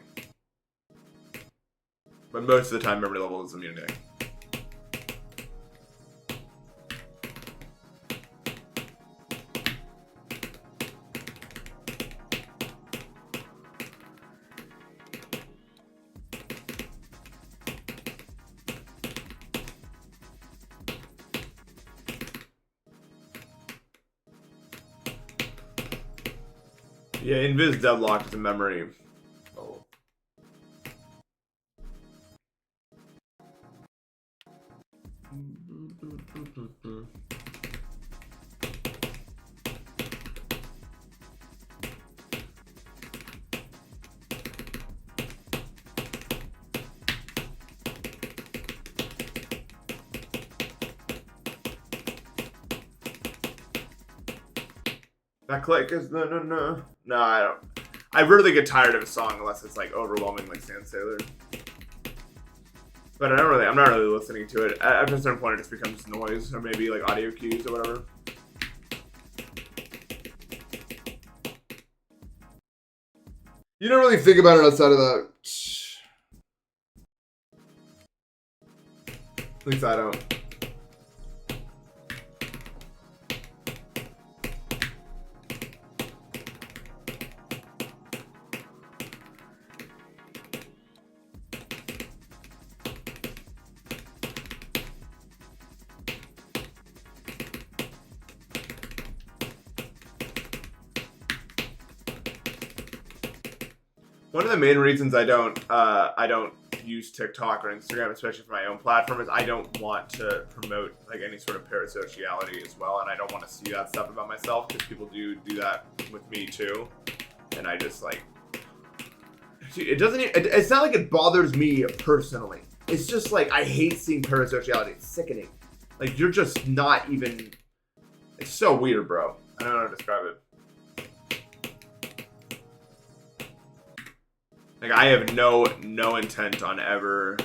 But most of the time, memory level doesn't mean anything. Yeah, Invis deadlock is a memory. Oh. That click is no. No, I don't. I rarely get tired of a song unless it's like overwhelming, like Sand Sailor. But I'm not really listening to it. At a certain point, it just becomes noise or maybe like audio cues or whatever. You don't really think about it outside of that. At least I don't. One of the main reasons I don't use TikTok or Instagram, especially for my own platform, is I don't want to promote like any sort of parasociality as well, and I don't want to see that stuff about myself because people do that with me too, and I just like it doesn't. It's not like it bothers me personally. It's just like I hate seeing parasociality. It's sickening. Like you're just not even. It's so weird, bro. I don't know how to describe it. Like, I have no intent on ever...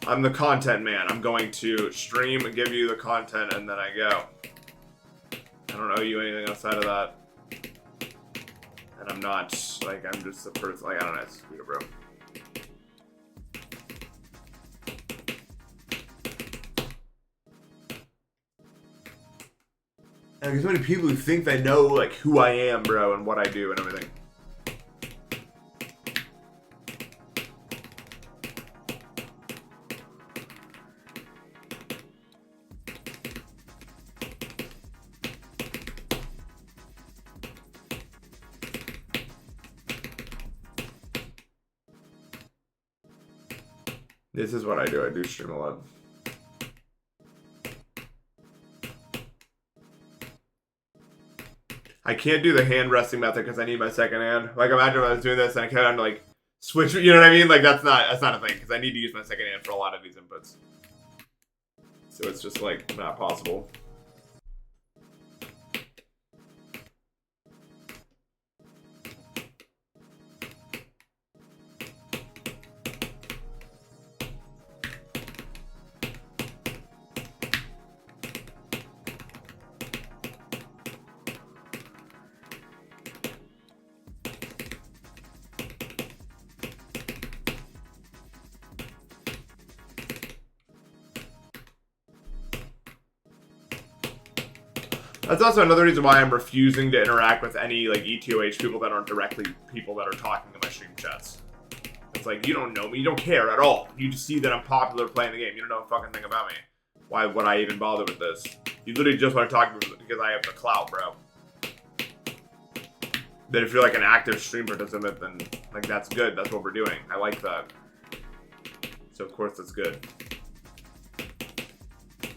I'm the content man. I'm going to stream and give you the content, and then I go. I don't owe you anything outside of that. And I'm not, like, I'm just a person, like, I don't know, it's weird, bro. And there's so many people who think they know, like, who I am, bro, and what I do and everything. This is what I do. I do stream a lot. I can't do the hand resting method because I need my second hand. Like imagine if I was doing this and I kept on like switch. You know what I mean? Like that's not a thing because I need to use my second hand for a lot of these inputs. So it's just like not possible. That's also another reason why I'm refusing to interact with any like ETOH people that aren't directly people that are talking in my stream chats. It's like, you don't know me, you don't care at all. You just see that I'm popular playing the game. You don't know a fucking thing about me. Why would I even bother with this? You literally just want to talk to me because I have the clout, bro. But if you're like an active stream participant, then like that's good. That's what we're doing. I like that. So of course that's good.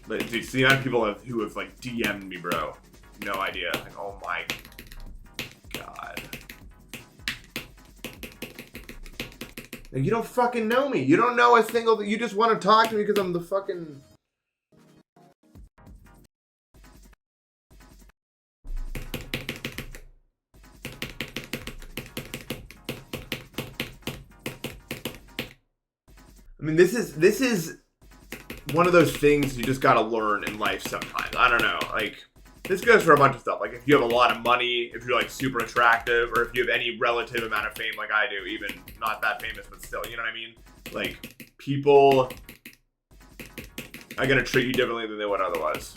But dude, see, the amount of people who have like DM'd me, bro. No idea. Like, oh my god. Like, you don't fucking know me. You don't know a single... You just want to talk to me because I'm the fucking... I mean, this is one of those things you just gotta learn in life sometimes. I don't know. Like, this goes for a bunch of stuff. Like, if you have a lot of money, if you're, like, super attractive, or if you have any relative amount of fame like I do, even not that famous, but still, you know what I mean? Like, people are gonna treat you differently than they would otherwise.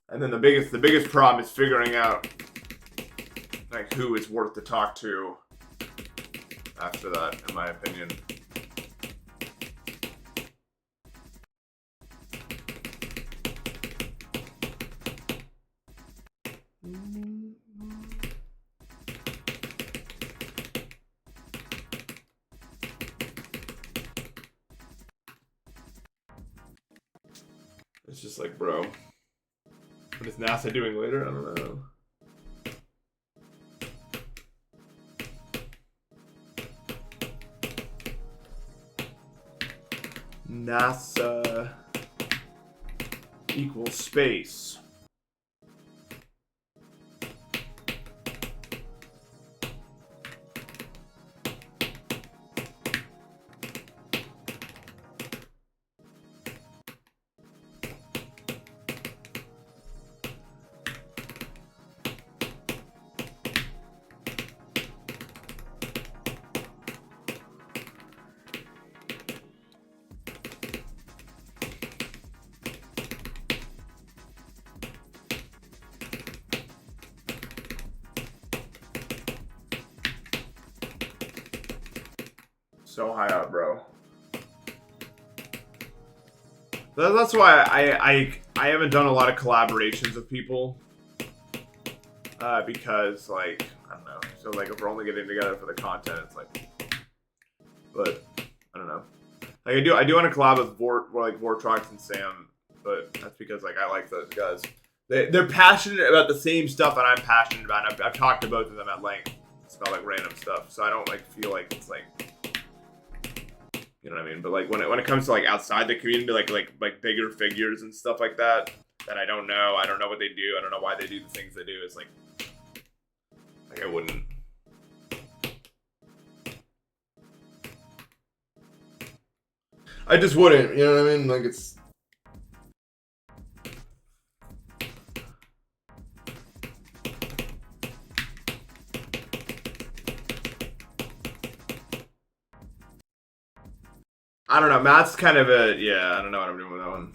And then the biggest problem is figuring out, like, who is worth to talk to after that, in my opinion. It's just like, bro, what is NASA doing later? I don't know. NASA equals space. So high up, bro. That's why I haven't done a lot of collaborations with people. Because, like, I don't know. So, like, if we're only getting together for the content, it's like... But, I don't know. Like, I do want to collab with Vortrox and Sam, but that's because, like, I like those guys. They're passionate about the same stuff that I'm passionate about. I've talked to both of them at length. It's about, like, random stuff. So I don't, like, feel like it's, like... You know what I mean? But like when it comes to like outside the community, like bigger figures and stuff like that I don't know. I don't know what they do. I don't know why they do the things they do. It's like I wouldn't. I just wouldn't. You know what I mean? Like it's. I don't know. Matt's kind of a yeah. I don't know what I'm doing with that one.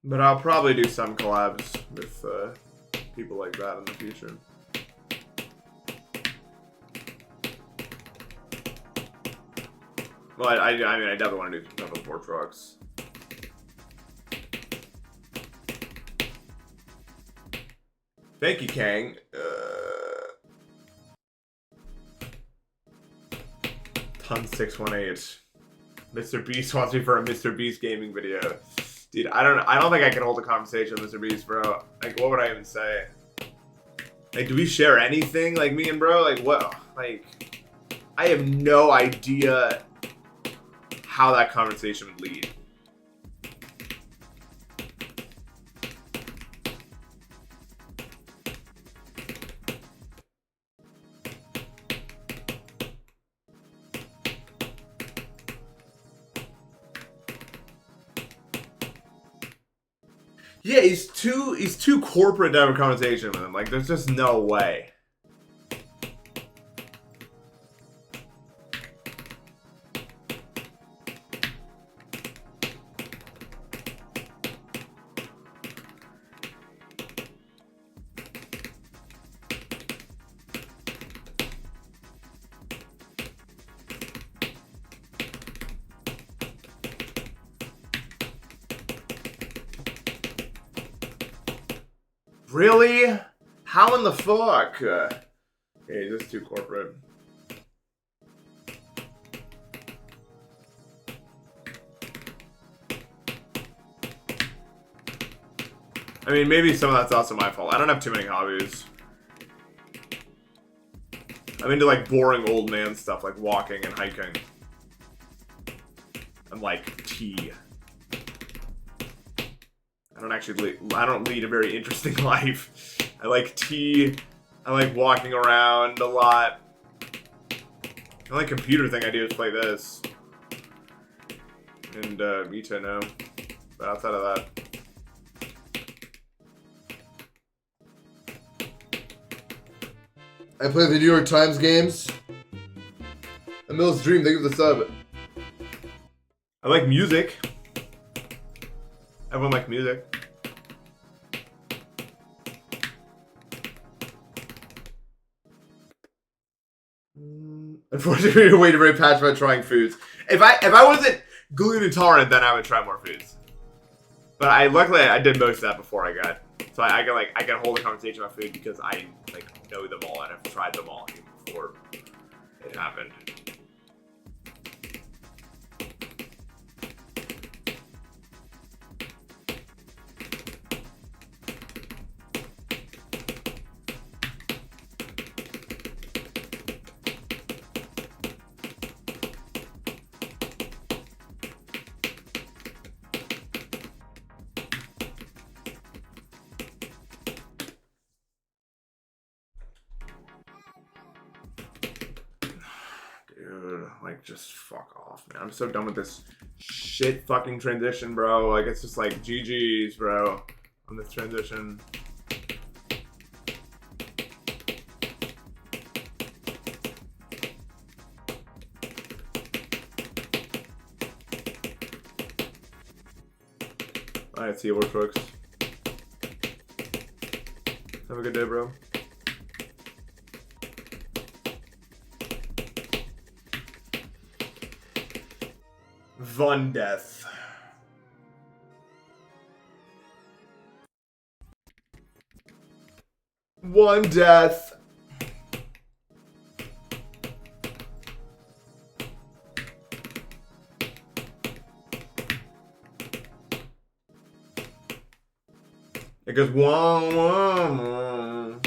But I'll probably do some collabs with people like that in the future. Well, I mean, I definitely want to do some stuff with Vortrox. Thank you, Kang. Ton618. Mr. Beast wants me for a Mr. Beast gaming video. Dude, I don't think I can hold a conversation with Mr. Beast, bro. Like, what would I even say? Like, do we share anything? Like, me and bro? Like, what? Like, I have no idea how that conversation would lead. Yeah, he's too corporate to have a conversation with him. Like, there's just no way. Really? How in the fuck? Okay, this is too corporate. I mean, maybe some of that's also my fault. I don't have too many hobbies. I'm into like boring old man stuff like walking and hiking. And like tea. I don't lead a very interesting life. I like tea. I like walking around a lot. The only computer thing I do is play this. And Mita, no. But outside of that. I play the New York Times games. Emil's Dream, thank you for the sub. I like music. Everyone likes music. Unfortunately, you're way too very passionate about trying foods. If I wasn't gluten intolerant, then I would try more foods. But luckily I did most of that before I got. So I can hold a conversation about food because I like know them all and I've tried them all even before it happened. Dude, like, just fuck off, man. I'm so done with this shit fucking transition, bro. Like, it's just like, GG's, bro, on this transition. Alright, see you, work, folks. Have a good day, bro. Von Death. One death. It goes one, one, one.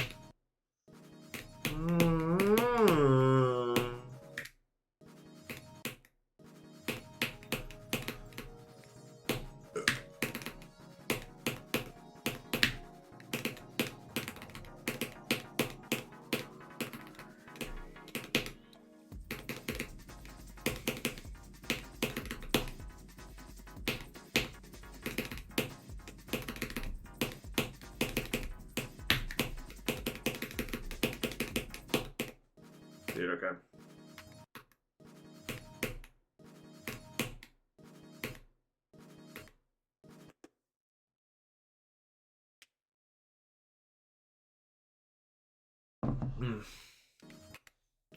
Dude, okay.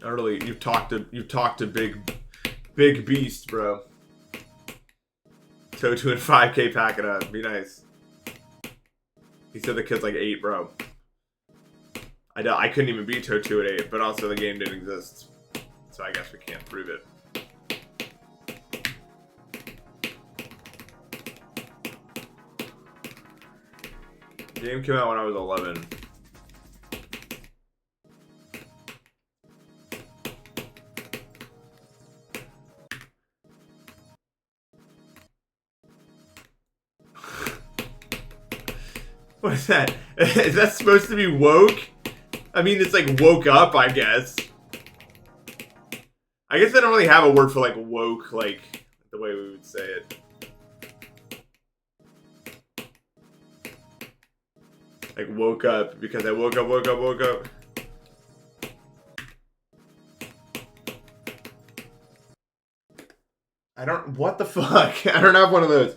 Not really. You've talked to big beast, bro. Toe 2 and 5K pack it up. Be nice. He said the kid's like 8, bro. I couldn't even beat Toe 2 at 8, but also the game didn't exist. So I guess we can't prove it. The game came out when I was 11. What is that? Is that supposed to be woke? I mean, it's like woke up, I guess. I guess I don't really have a word for like woke, like the way we would say it. Like woke up because I woke up. What the fuck? I don't have one of those.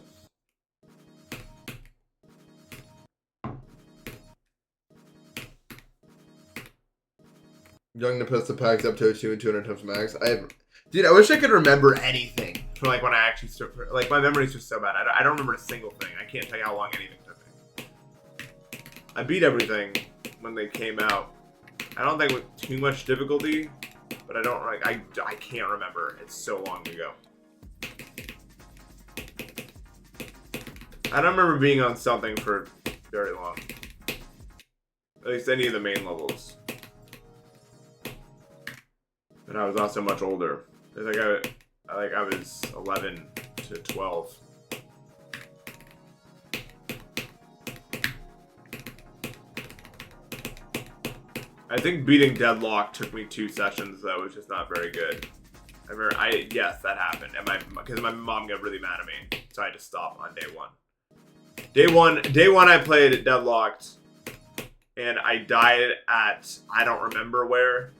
Young Npesta packs up to 2 and 200 times max. Dude, I wish I could remember anything from like when I actually started. Like my memory's just so bad. I don't remember a single thing. I can't tell you how long anything took me. I beat everything when they came out. I don't think with too much difficulty, but I don't like. I can't remember. It's so long ago. I don't remember being on something for very long. At least any of the main levels. But I was also much older. It's like I was 11 to 12. I think beating Deadlock took me 2 sessions, though, which is not very good. Yes, that happened, and because my mom got really mad at me, so I had to stop on day 1. Day one, I played Deadlocked, and I died at I don't remember where,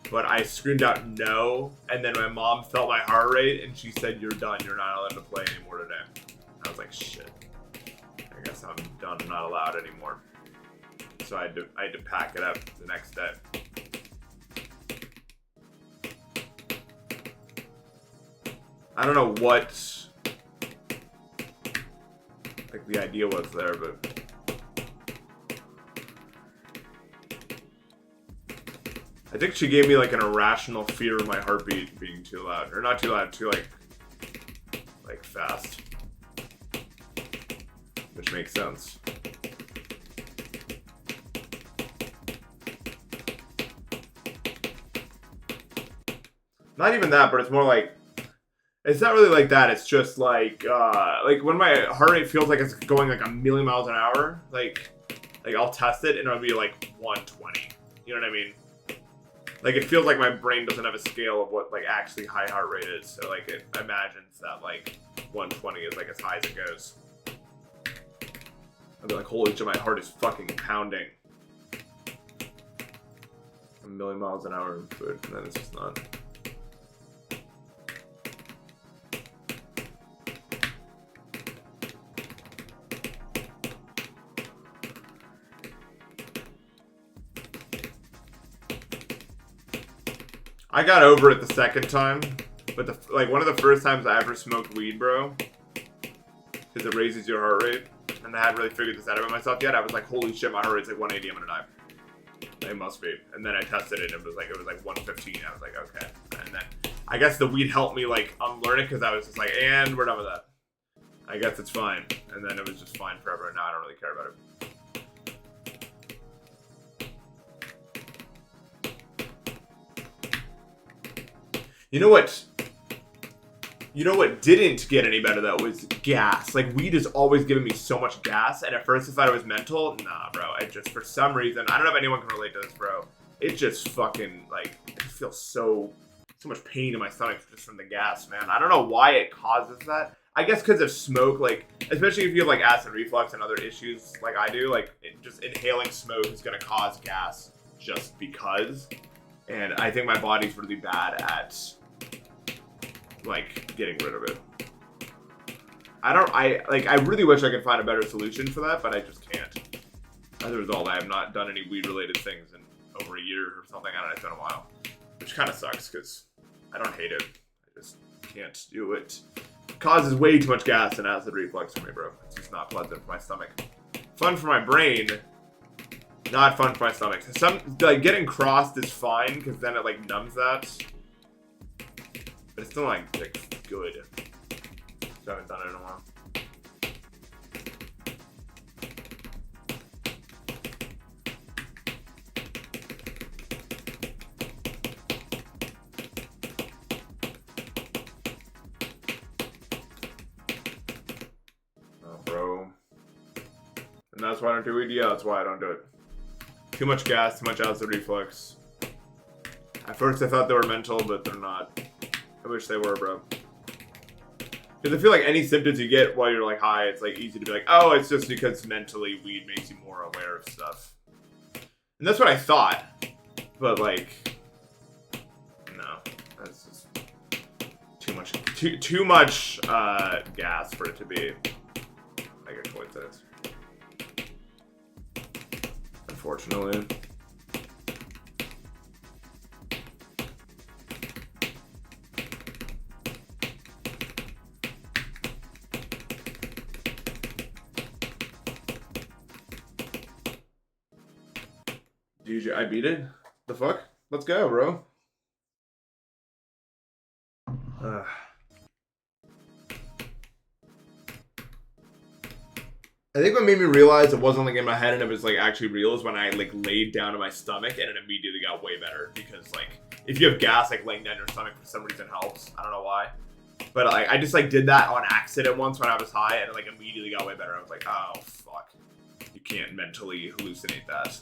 but I screamed out no, and then my mom felt my heart rate, and she said, "You're done. You're not allowed to play anymore today." I was like, "Shit. I guess I'm done. I'm not allowed anymore." So I had to pack it up the next day. I don't know what like the idea was there, but I think she gave me like an irrational fear of my heartbeat being too loud, or not too loud, too like fast, which makes sense. Not even that, but it's more like, it's not really like that. It's just like when my heart rate feels like it's going like a million miles an hour, like I'll test it and it'll be like 120. You know what I mean? Like it feels like my brain doesn't have a scale of what like actually high heart rate is. So like it imagines that like 120 is like as high as it goes. I'll be like, holy shit, my heart is fucking pounding. A million miles an hour, but then it's just not. I got over it the second time, but one of the first times I ever smoked weed, bro, because it raises your heart rate, and I hadn't really figured this out about myself yet. I was like, holy shit, my heart rate's like 180, I'm gonna die. It must be. And then I tested it, and it was like 115. I was like, okay. And then I guess the weed helped me like unlearn it, because I was just like, and we're done with that. I guess it's fine. And then it was just fine forever, and now I don't really care about it. You know what? You know what didn't get any better, though, was gas. Like, weed has always given me so much gas, and at first I thought it was mental. Nah, bro. I just, for some reason, I don't know if anyone can relate to this, bro. It just fucking, like, I just feel so much pain in my stomach just from the gas, man. I don't know why it causes that. I guess because of smoke, like, especially if you have, like, acid reflux and other issues like I do, like, just inhaling smoke is going to cause gas just because. And I think my body's really bad at, like, getting rid of it. I really wish I could find a better solution for that, but I just can't. As a result, I have not done any weed-related things in over a year or something. I don't know, it's been a while. Which kind of sucks, because I don't hate it. I just can't do it. It causes way too much gas and acid reflux for me, bro. It's just not pleasant for my stomach. Fun for my brain. Not fun for my stomach. Like, getting crossed is fine, because then it, like, numbs that. But it's still, like good. So I haven't done it in a while. Oh, bro. And that's why I don't do weed? Yeah, that's why I don't do it. Too much gas, too much acid reflux. At first I thought they were mental, but they're not. I wish they were, bro. Because I feel like any symptoms you get while you're like high, it's like easy to be like, oh, it's just because mentally weed makes you more aware of stuff. And that's what I thought. But like, no. That's just too much gas for it to be like a coincidence. Unfortunately. GG, I beat it? The fuck? Let's go, bro. I think what made me realize it wasn't like in my head and it was like actually real is when I like laid down on my stomach and it immediately got way better, because like if you have gas, like laying down your stomach for some reason helps. I don't know why, but like I just like did that on accident once when I was high and it like immediately got way better. I was like, oh fuck, you can't mentally hallucinate that.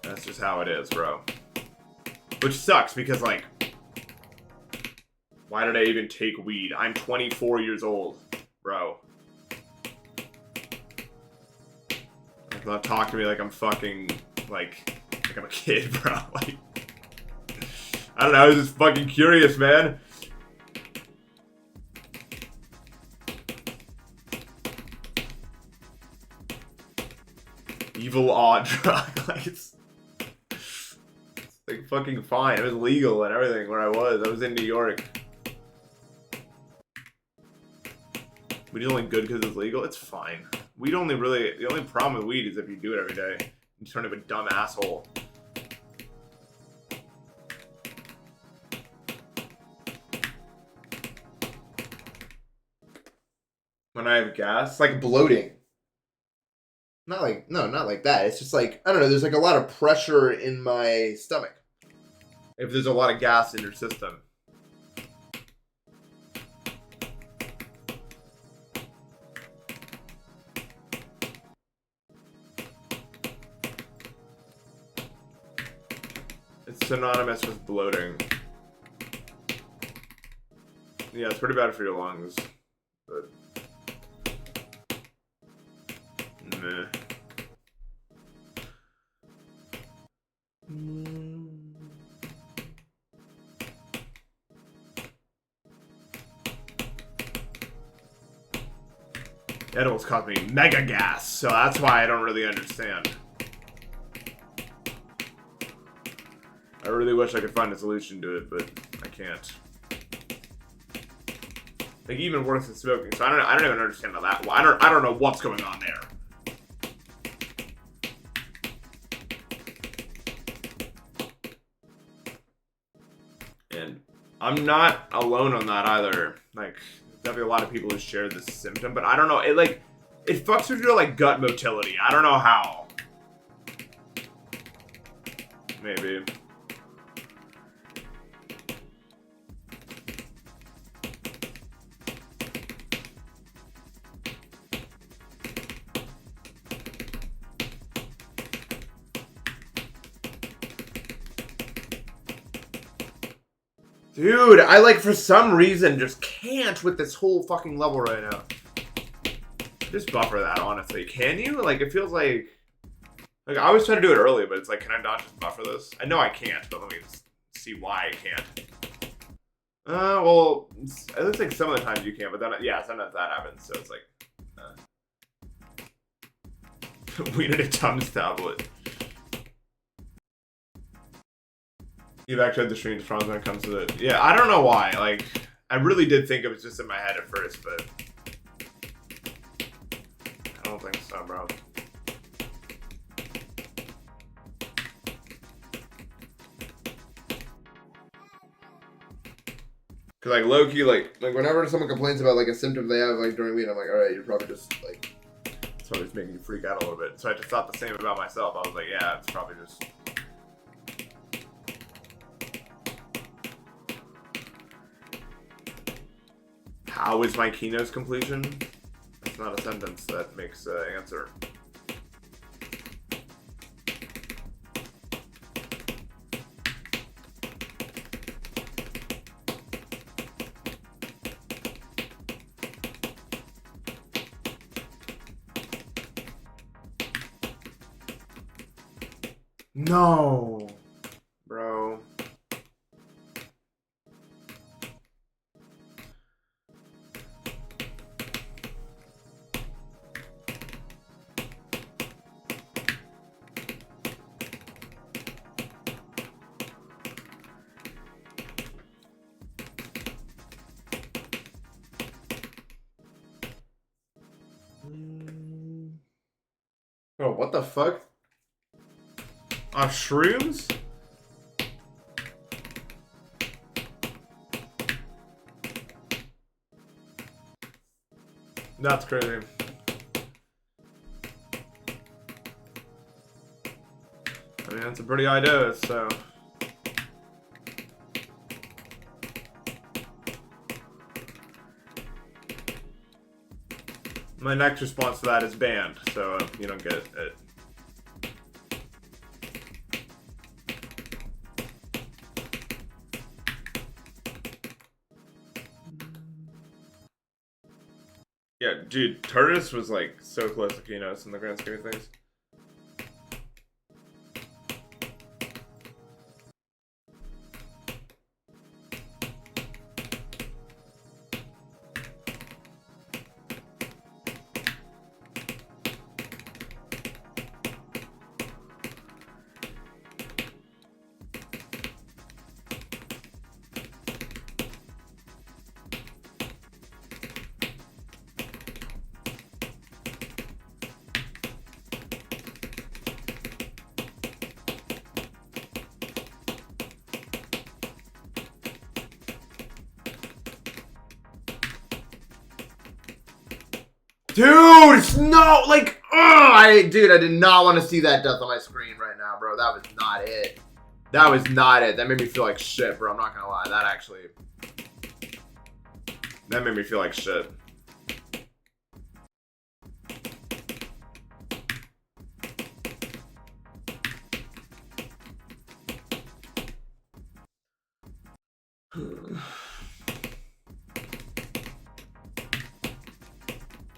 That's just how it is, bro. Which sucks because like, why did I even take weed? I'm 24 years old, bro. Not talk to me like I'm fucking like I'm a kid, bro. Like, I don't know. I was just fucking curious, man. Evil odd drug. Like it's like fucking fine. It was legal and everything where I was. I was in New York. Weed's only good because it's legal. It's fine. Weed only really, the only problem with weed is if you do it every day. You turn into a dumb asshole. When I have gas, like bloating. Not like, no, not like that. It's just like, I don't know, there's like a lot of pressure in my stomach. If there's a lot of gas in your system. It's synonymous with bloating. Yeah, it's pretty bad for your lungs. But meh. Edibles cause me mega gas, so that's why I don't really understand. I really wish I could find a solution to it, but I can't. Like even worse than smoking, so I don't even understand how that. I don't know what's going on there. And I'm not alone on that either. Like, definitely a lot of people who share this symptom, but I don't know. It fucks with your like gut motility. I don't know how. Maybe. Dude, I like for some reason just can't with this whole fucking level right now. Just buffer that, honestly. Can you? Like, it feels like I always try to do it early, but it's like, can I not just buffer this? I know I can't, but let me just see why I can't. Well, it looks like some of the times you can, but then, yeah, sometimes that happens, so it's like, we need a Tums tablet. You've actually had the strange problems when it comes to the... Yeah, I don't know why. Like, I really did think it was just in my head at first, but... I don't think so, bro. Cause like low-key, like whenever someone complains about like a symptom they have like during weed, I'm like, alright, you're probably just like... It's probably just making you freak out a little bit. So I just thought the same about myself. I was like, yeah, it's probably just... How is my Kino's completion? That's not a sentence that makes an answer. No, bro. Oh, what the fuck? Shrooms? That's crazy. I mean, that's a pretty high dose, so. My next response to that is banned, so you don't get it. Yeah, dude, Turtis was like so close to Kinos in the grand scheme of things. Dude, it's no, like, dude, I did not want to see that death on my screen right now, bro. That was not it. That was not it. That made me feel like shit, bro. I'm not gonna lie. That made me feel like shit.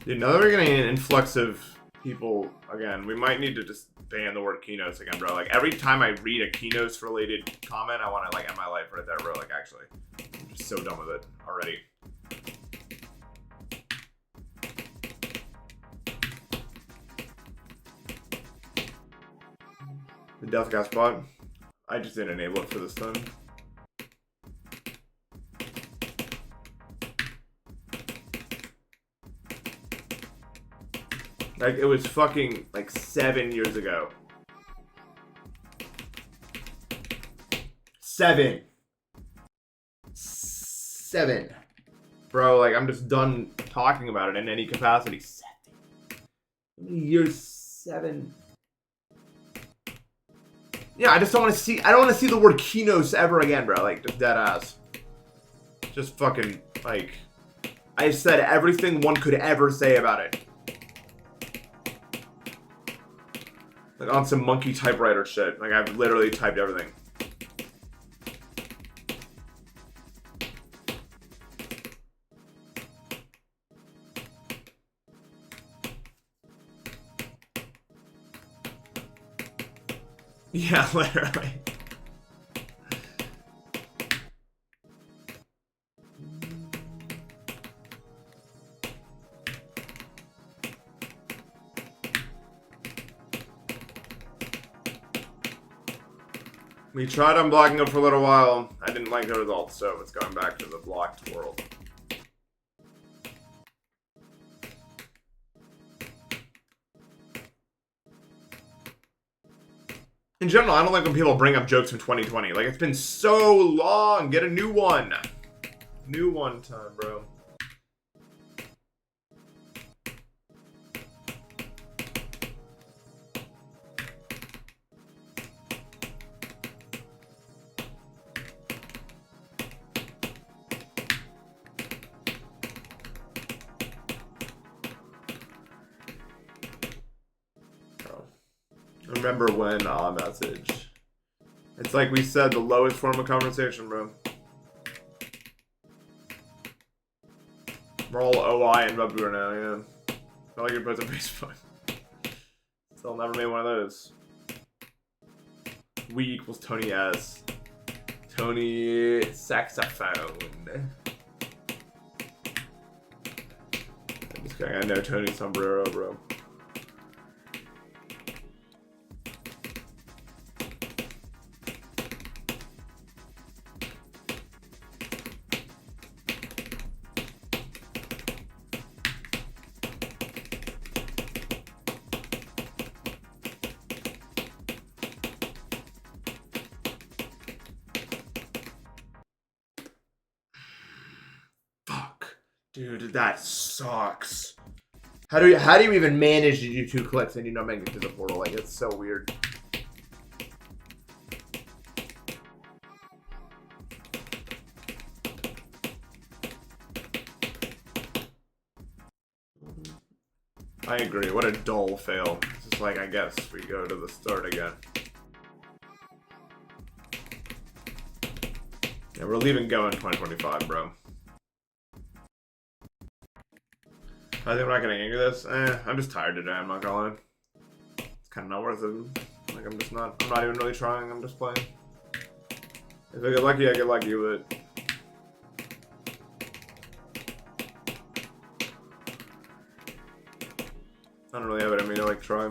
Dude, now that we're getting an influx of people again, we might need to just ban the word keynotes again, bro. Like, every time I read a keynotes related comment, I want to, like, end my life right there, bro. Like, actually. I'm just so done with it already. The Death Gas bot. I just didn't enable it for this time. Like, it was fucking, like, 7 years ago. 7. Bro, like, I'm just done talking about it in any capacity. 7. How many years? 7. Yeah, I just don't want to see, I don't want to see the word Kinos ever again, bro. Like, just dead ass. Just fucking, like, I said everything one could ever say about it. Like, on some monkey typewriter shit. Like, I've literally typed everything. Yeah, literally. We tried unblocking it for a little while. I didn't like the results, so it's going back to the blocked world. In general, I don't like when people bring up jokes from 2020. Like, it's been so long. Get a new one. New one time, bro. Remember when message. It's like we said, the lowest form of conversation, bro. We're all OI and Bubber now, yeah. Not like you're both on Facebook. Still never made one of those. We equals Tony S. Tony Saxophone. I'm just kidding, I know Tony Sombrero, bro. Dude, that sucks. How do you even manage to do 2 clicks and you not make it to the portal? Like, it's so weird. I agree. What a dull fail. It's just like, I guess we go to the start again. Yeah, we're leaving go in 2025, bro. I think we're not gonna anger this. I'm just tired today, I'm not gonna lie. It's kinda not worth it. Like, I'm not even really trying, I'm just playing. If I get lucky, I get lucky, but... I don't really have it in me to, like, try.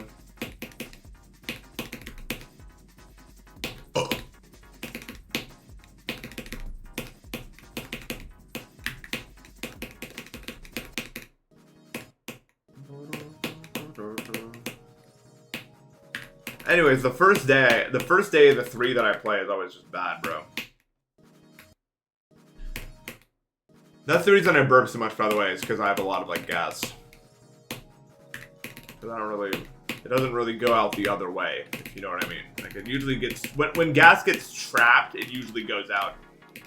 Anyways, the first day of the 3 that I play is always just bad, bro. That's the reason I burp so much, by the way, is because I have a lot of, like, gas. Because it doesn't really go out the other way, if you know what I mean. Like, it usually gets, when gas gets trapped, it usually goes out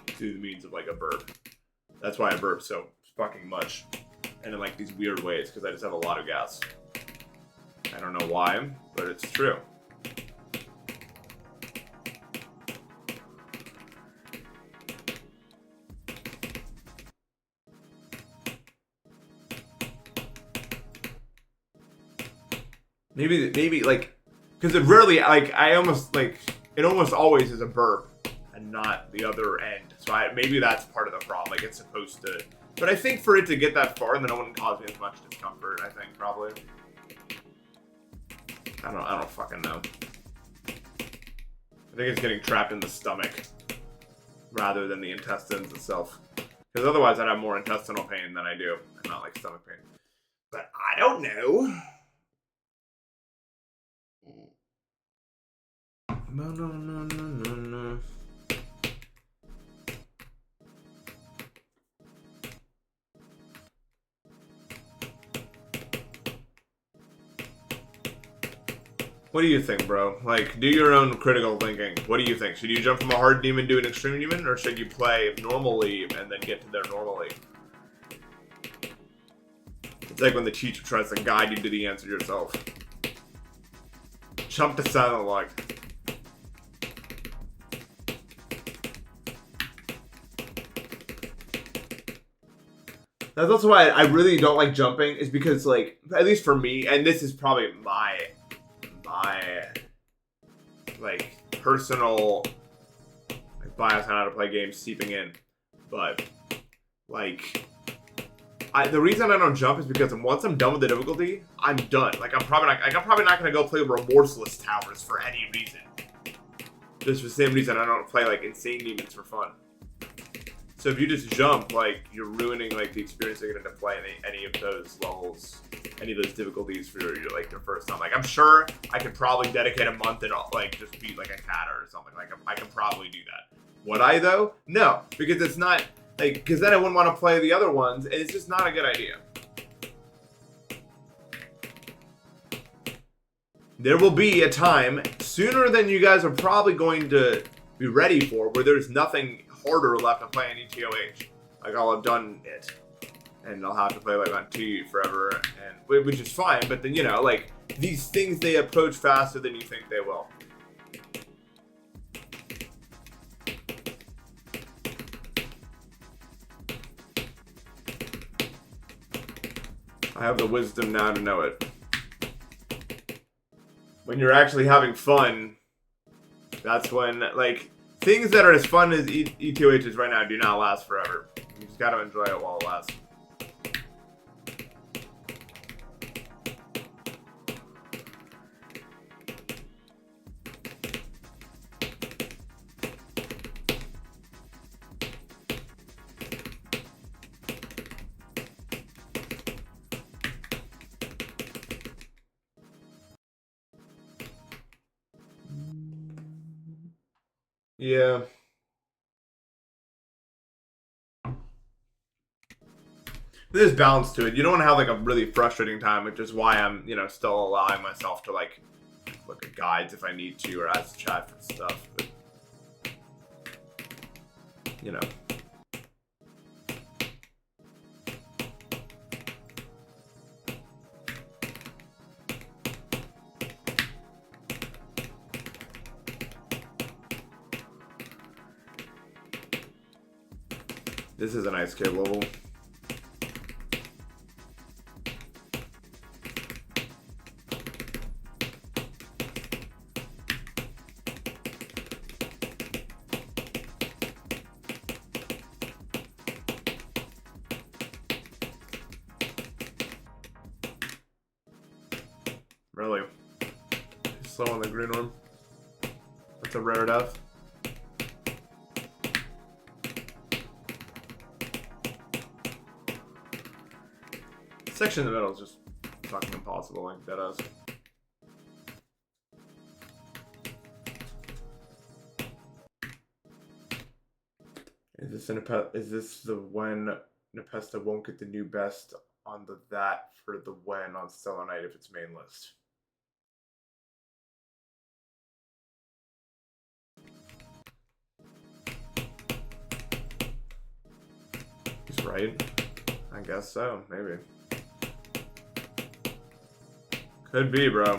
through the means of, like, a burp. That's why I burp so fucking much. And in, like, these weird ways, because I just have a lot of gas. I don't know why, but it's true. Maybe like, because it rarely, like, it almost always is a burp and not the other end. So maybe that's part of the problem. Like, it's supposed to, but I think for it to get that far, then it wouldn't cause me as much discomfort. I think probably. I don't fucking know. I think it's getting trapped in the stomach rather than the intestines itself. Because otherwise, I'd have more intestinal pain than I do, and not like stomach pain. But I don't know. No. What do you think, bro? Like, do your own critical thinking. What do you think? Should you jump from a hard demon to an extreme demon, or should you play normally and then get to there normally? It's like when the teacher tries to guide you to the answer yourself. Jump to silent lock. That's also why I really don't like jumping, is because, like, at least for me, and this is probably my like, personal, like, bias on how to play games seeping in, but, like, the reason I don't jump is because once I'm done with the difficulty, I'm done. Like, I'm probably not gonna go play Remorseless Towers for any reason. Just for the same reason I don't play, like, Insane Demons for fun. So if you just jump, like, you're ruining, like, the experience you're gonna play any of those levels, any of those difficulties for your, like, your first time. Like, I'm sure I could probably dedicate a month and, like, just beat, like, a cat or something. Like, I could probably do that. Would I, though? No, because it's not, like, because then I wouldn't want to play the other ones, and it's just not a good idea. There will be a time, sooner than you guys are probably going to be ready for, where there's nothing harder left to play on ETOH. Like, I'll have done it, and I'll have to play, like, on T forever, and which is fine. But then, you know, like, these things, they approach faster than you think they will. I have the wisdom now to know it. When you're actually having fun, that's when, like, things that are as fun as E2H's right now do not last forever. You just gotta enjoy it while it lasts. Yeah. There's balance to it. You don't want to have like a really frustrating time, which is why I'm, you know, still allowing myself to like look at guides if I need to or ask chat for stuff. But, you know. This is a nice cave level. Really? Slow on the green one. That's a rare death. Section in the middle is just fucking impossible, like that is. Is this the when Npesta won't get the new best on the that for the when on Stellar Night if it's main list? He's right. I guess so, maybe. Could be, bro.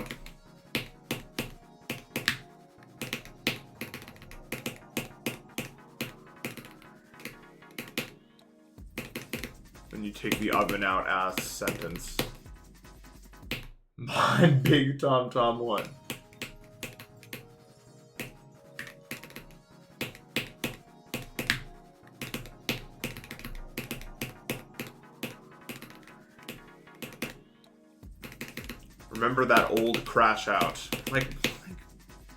When you take the oven out ass sentence. My big Tom Tom one. Remember that old crash out. Like,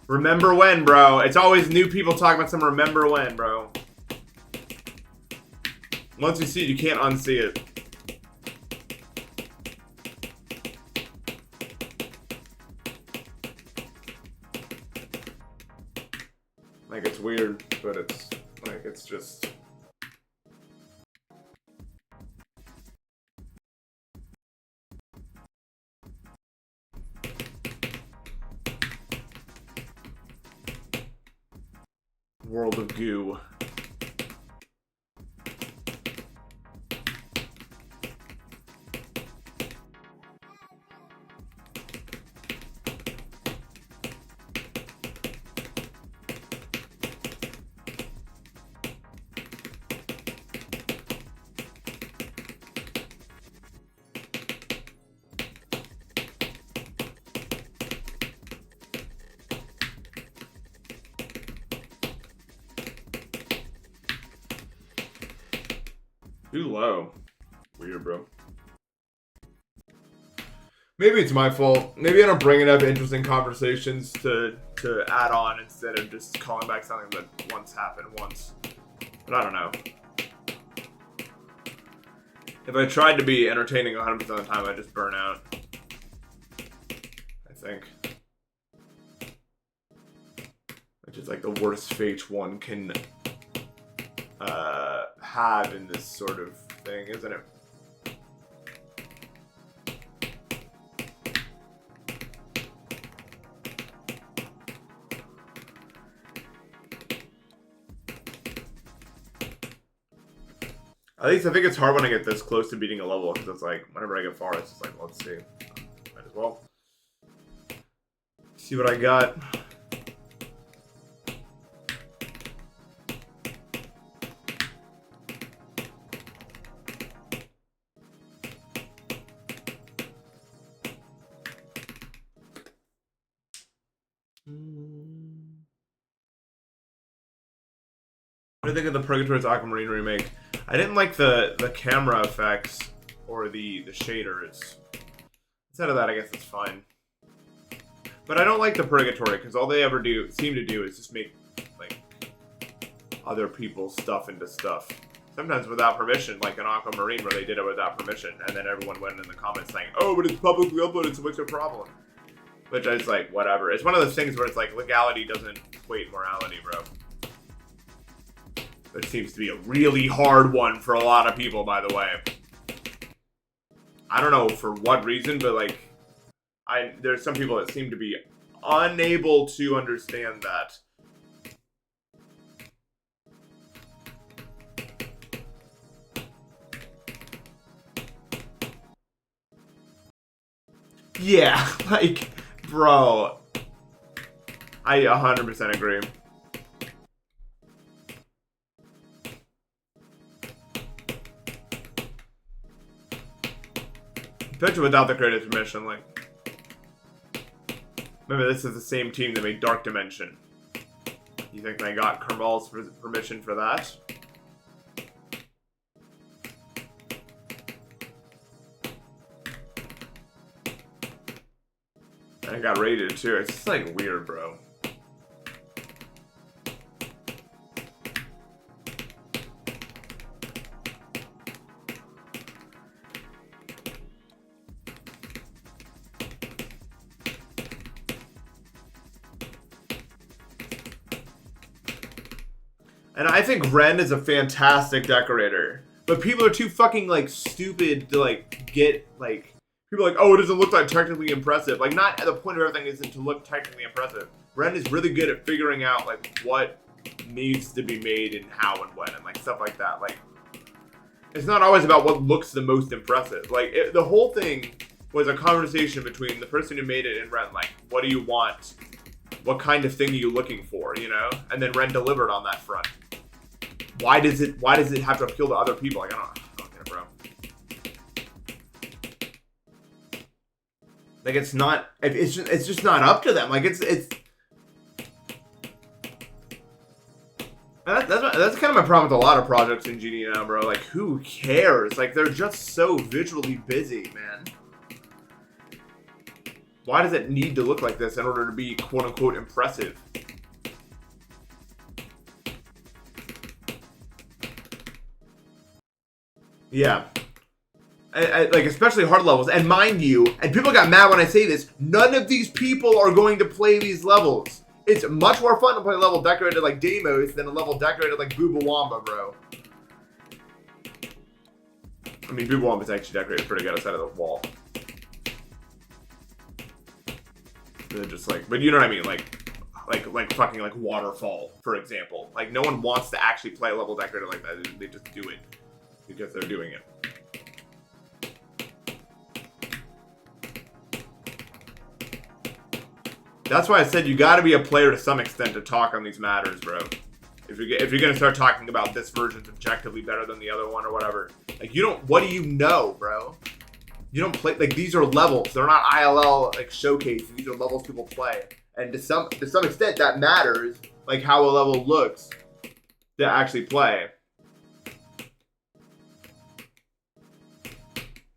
remember when, bro? It's always new people talking about some remember when, bro. Once you see it, you can't unsee it. Like, it's weird, but it's, like, it's just... World of goo. Too low. Weird, bro. Maybe it's my fault. Maybe I don't bring enough interesting conversations to add on instead of just calling back something that once happened once. But I don't know. If I tried to be entertaining 100% of the time, I'd just burn out. I think. Which is like the worst fate one can have in this sort of thing, isn't it? At least I think it's hard when I get this close to beating a level, because it's like, whenever I get far, it's just like, let's see. Might as well. See what I got. What do you think of the Purgatory's Aquamarine remake? I didn't like the camera effects or the shaders. Instead of that, I guess it's fine. But I don't like the Purgatory because all they ever seem to do is just make like other people's stuff into stuff. Sometimes without permission, like in Aquamarine where they did it without permission, and then everyone went in the comments saying, "Oh, but it's publicly uploaded, so what's your problem?" Which I was like, whatever. It's one of those things where it's like legality doesn't equate morality, bro. It seems to be a really hard one for a lot of people, by the way. I don't know for what reason, but like, there's some people that seem to be unable to understand that. Yeah, like, bro. I 100% agree. Picture without the creator's permission, like. Remember, this is the same team that made Dark Dimension. You think they got Kermal's permission for that? And it got rated too. It's just like weird, bro. And I think Ren is a fantastic decorator. But people are too fucking, like, stupid to, like, get, like... People are like, oh, it doesn't look like technically impressive. Like, not the point of everything isn't to look technically impressive. Ren is really good at figuring out, like, what needs to be made and how and when and, like, stuff like that. Like, it's not always about what looks the most impressive. Like, the whole thing was a conversation between the person who made it and Ren. Like, what do you want? What kind of thing are you looking for, you know? And then Ren delivered on that front. Why does it have to appeal to other people? Like, I don't get it, bro. Like, it's just not up to them. Like, it's that's kind of my problem with a lot of projects in GD now, bro. Like, who cares? Like, they're just so visually busy, man. Why does it need to look like this in order to be quote unquote impressive? Yeah. Like, especially hard levels. And mind you, and people got mad when I say this, none of these people are going to play these levels. It's much more fun to play a level decorated like Deimos than a level decorated like Boobawamba, bro. I mean, Boobawamba's actually decorated pretty good outside of the wall. They're just like, but you know what I mean? Like fucking like Waterfall, for example. Like, no one wants to actually play a level decorated like that. They just do it because they're doing it. That's why I said you got to be a player to some extent to talk on these matters, bro. If you're gonna start talking about this version's objectively better than the other one or whatever, like, you don't. What do you know, bro? You don't play, like, these are levels. They're not ILL like showcases. These are levels people play, and to some extent that matters, like how a level looks to actually play.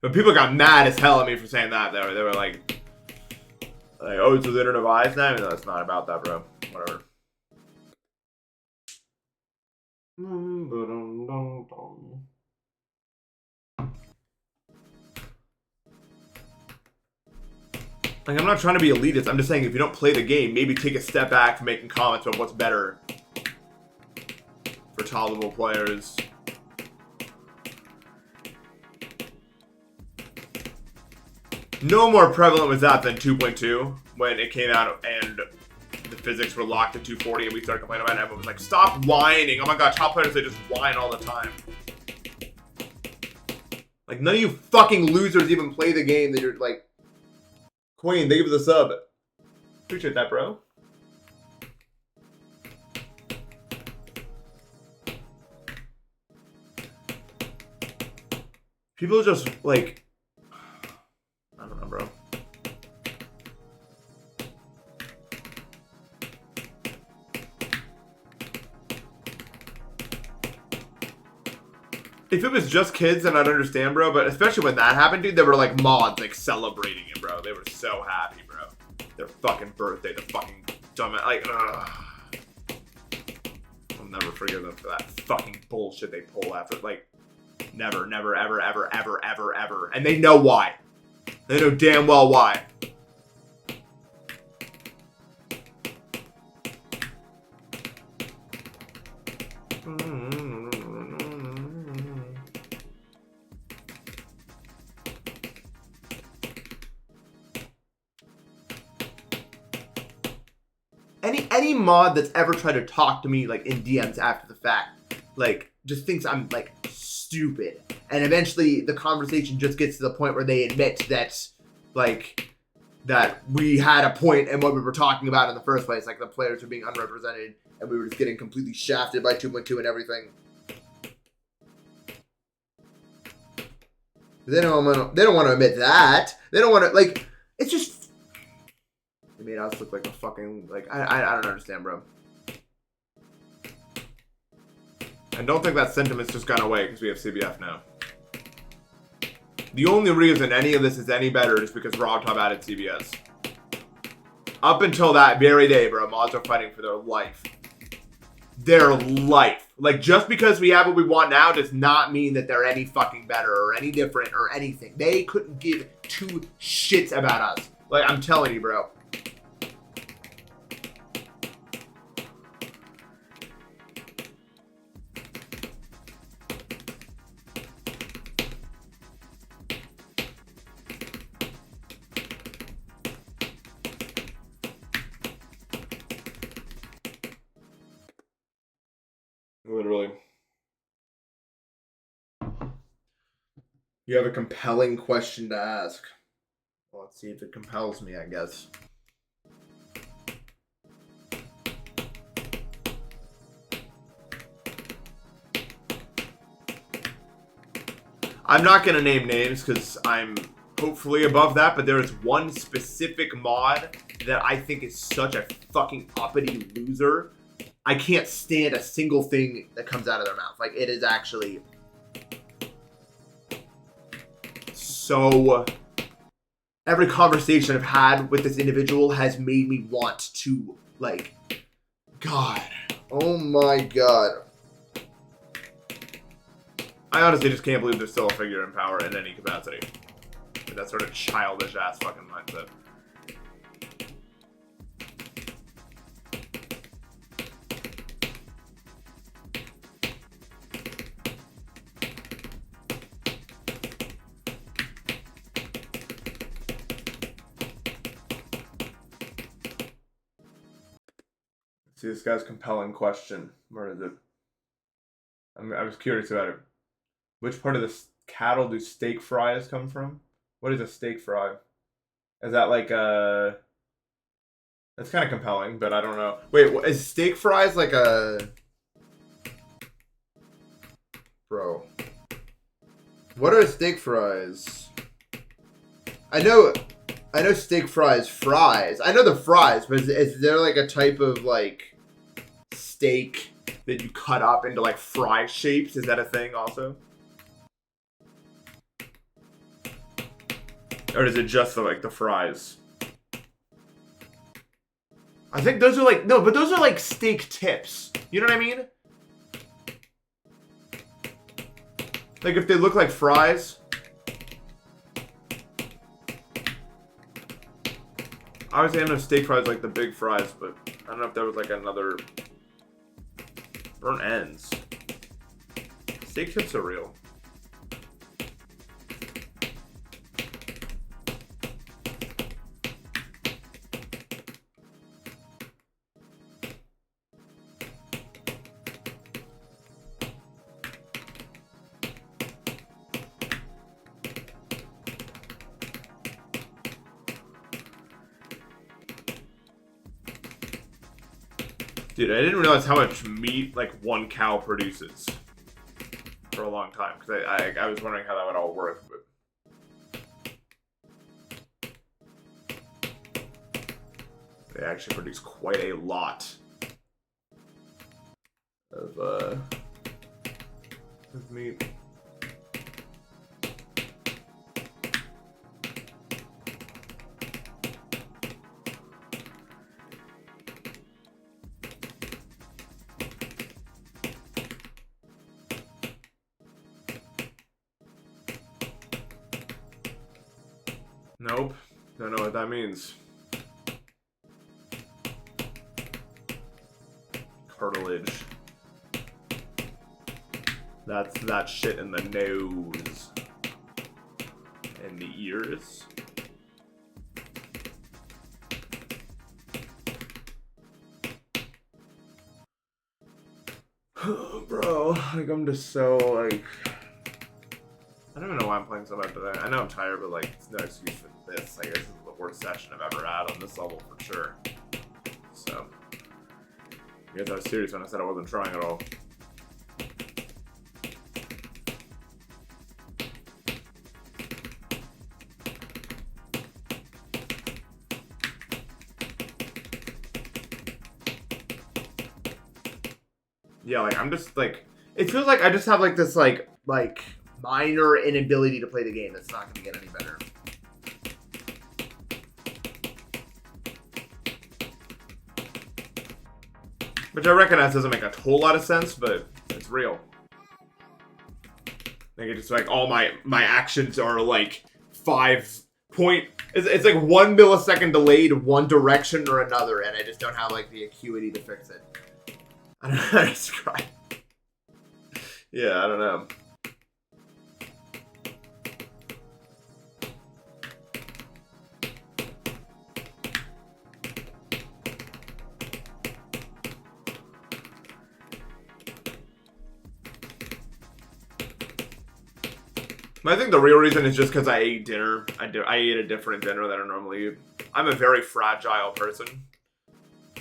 But people got mad as hell at me for saying that. They were like, oh, it's with Internet of Eyes now? No, it's not about that, bro. Whatever. Like, I'm not trying to be elitist. I'm just saying, if you don't play the game, maybe take a step back from making comments about what's better for top-level players. No more prevalent was that than 2.2 when it came out and the physics were locked at 240 and we started complaining about it. Everyone was like, stop whining. Oh my god, top players, they just whine all the time. Like, none of you fucking losers even play the game that you're like, Queen, thank you for the sub. Appreciate that, bro. People just, like, I don't know, bro. If it was just kids, then I'd understand, bro. But especially when that happened, dude, they were like mods, like celebrating it, bro. They were so happy, bro. Their fucking birthday, the fucking dumb, like, ugh. I'll never forgive them for that fucking bullshit they pull after, like, never, never, ever, ever, ever, ever, ever. And they know why. They know damn well why. any mod that's ever tried to talk to me like in DMs after the fact, like just thinks I'm like stupid, and eventually the conversation just gets to the point where they admit that like that we had a point in what we were talking about in the first place, like the players were being unrepresented and we were just getting completely shafted by 2.2 and everything. They don't want to admit that. They don't want to, like, it's just, they made us look like a fucking, like, I don't understand, bro. And don't think that sentiment's just gone away because we have CBF now. The only reason any of this is any better is because RobTop added CBS. Up until that very day, bro, mods are fighting for their life. Their life. Like, just because we have what we want now does not mean that they're any fucking better or any different or anything. They couldn't give two shits about us. Like, I'm telling you, bro. Literally. You have a compelling question to ask. Well, let's see if it compels me, I guess. I'm not going to name names because I'm hopefully above that, but there is one specific mod that I think is such a fucking uppity loser. I can't stand a single thing that comes out of their mouth. Like, it is actually so... Every conversation I've had with this individual has made me want to, like... God. Oh my god. I honestly just can't believe there's still a figure in power in any capacity. With that sort of childish-ass fucking mindset. See this guy's compelling question. Where is it? I was curious about it. Which part of the cattle do steak fries come from? What is a steak fry? Is that like a... That's kind of compelling, but I don't know. Wait, is steak fries like a... Bro. What are steak fries? I know steak fries. I know the fries, but is there like a type of like steak that you cut up into like fry shapes? Is that a thing also? Or is it just like the fries? I think those are like, no, but those are like steak tips. You know what I mean? Like if they look like fries. Obviously I know steak fries like the big fries, but I don't know if there was like another... Burnt ends. Steak tips are real. Dude, I didn't realize how much meat, like, one cow produces for a long time. Because I was wondering how that would all work. But they actually produce quite a lot of meat. Nope. Don't know what that means. Cartilage. That's that shit in the nose. And the ears. Bro, like I'm just so like. I don't even know why I'm playing so bad today. I know I'm tired, but like, it's no excuse for this. Like, this is the worst session I've ever had on this level for sure. So, I guess I was serious when I said I wasn't trying at all. Yeah, like, I'm just, like, it feels like I just have, like, this, like, minor inability to play the game that's not going to get any better. Which I recognize doesn't make a whole lot of sense, but it's real. Like, it's just, like, all my actions are, like, 5 point... It's like 1 millisecond delayed one direction or another, and I just don't have, like, the acuity to fix it. I don't know how to describe. Yeah, I don't know. I think the real reason is just because I ate dinner. I ate a different dinner than I normally eat. I'm a very fragile person.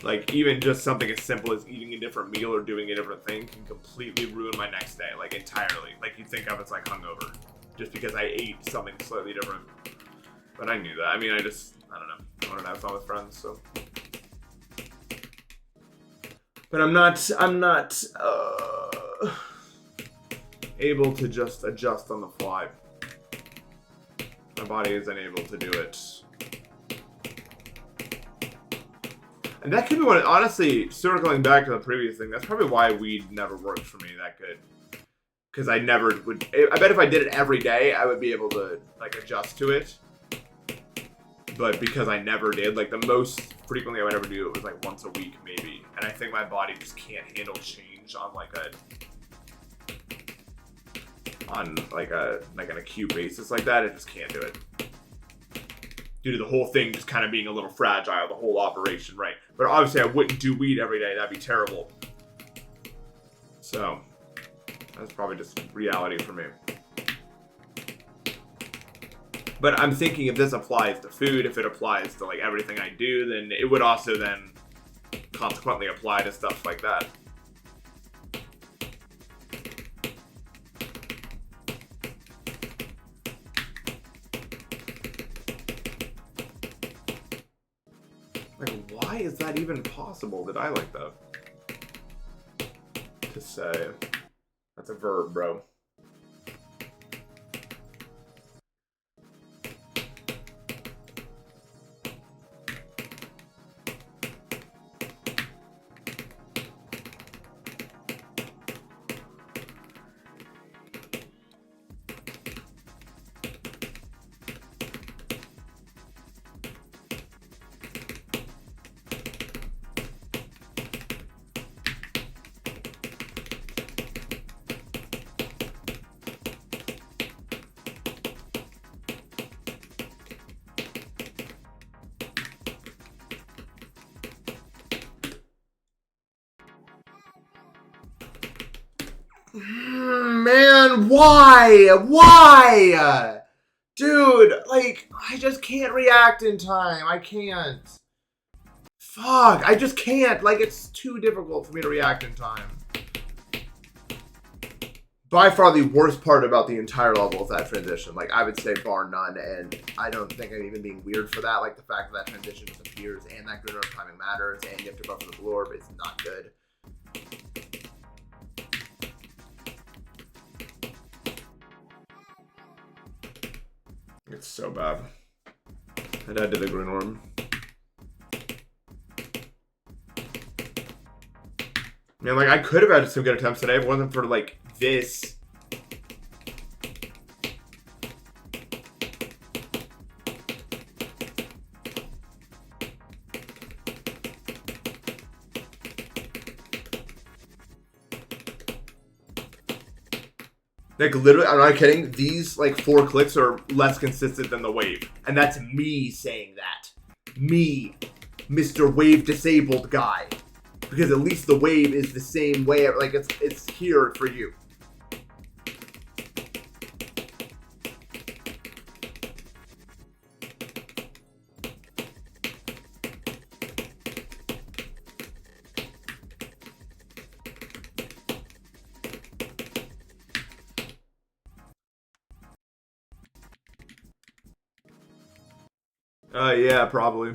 Like, even just something as simple as eating a different meal or doing a different thing can completely ruin my next day, like, entirely. Like, you think of it's like hungover, just because I ate something slightly different. But I knew that. I mean, I don't know. I wanted to have fun with friends, so. But I'm not able to just adjust on the fly. My body isn't able to do it. And that could be what, honestly, circling back to the previous thing, that's probably why weed never worked for me that good. Because I never would, I bet if I did it every day, I would be able to, like, adjust to it. But because I never did, like, the most frequently I would ever do it was, like, once a week, maybe. And I think my body just can't handle change on, like, an acute basis like that. It just can't do it. Due to the whole thing just kind of being a little fragile, the whole operation, right? But obviously I wouldn't do weed every day. That'd be terrible. So, that's probably just reality for me. But I'm thinking if this applies to food, if it applies to, like, everything I do, then it would also then consequently apply to stuff like that. Like, why is that even possible? Did I like that? To say. That's a verb, bro. Man, why? Why? Dude, like, I just can't react in time. I can't. Fuck, I just can't. Like, it's too difficult for me to react in time. By far the worst part about the entire level is that transition. Like, I would say bar none, and I don't think I'm even being weird for that. Like, the fact that transition just appears and that good enough timing matters, and you have to buffer the blue orb is not good. It's so bad. I died to the green orb. Man, like, I could have had some good attempts today if it wasn't for, like, this. Like, literally, I'm not kidding, these, like, 4 clicks are less consistent than the wave. And that's me saying that. Me, Mr. Wave Disabled guy. because at least the wave is the same way. Like it's here for you. Yeah, probably.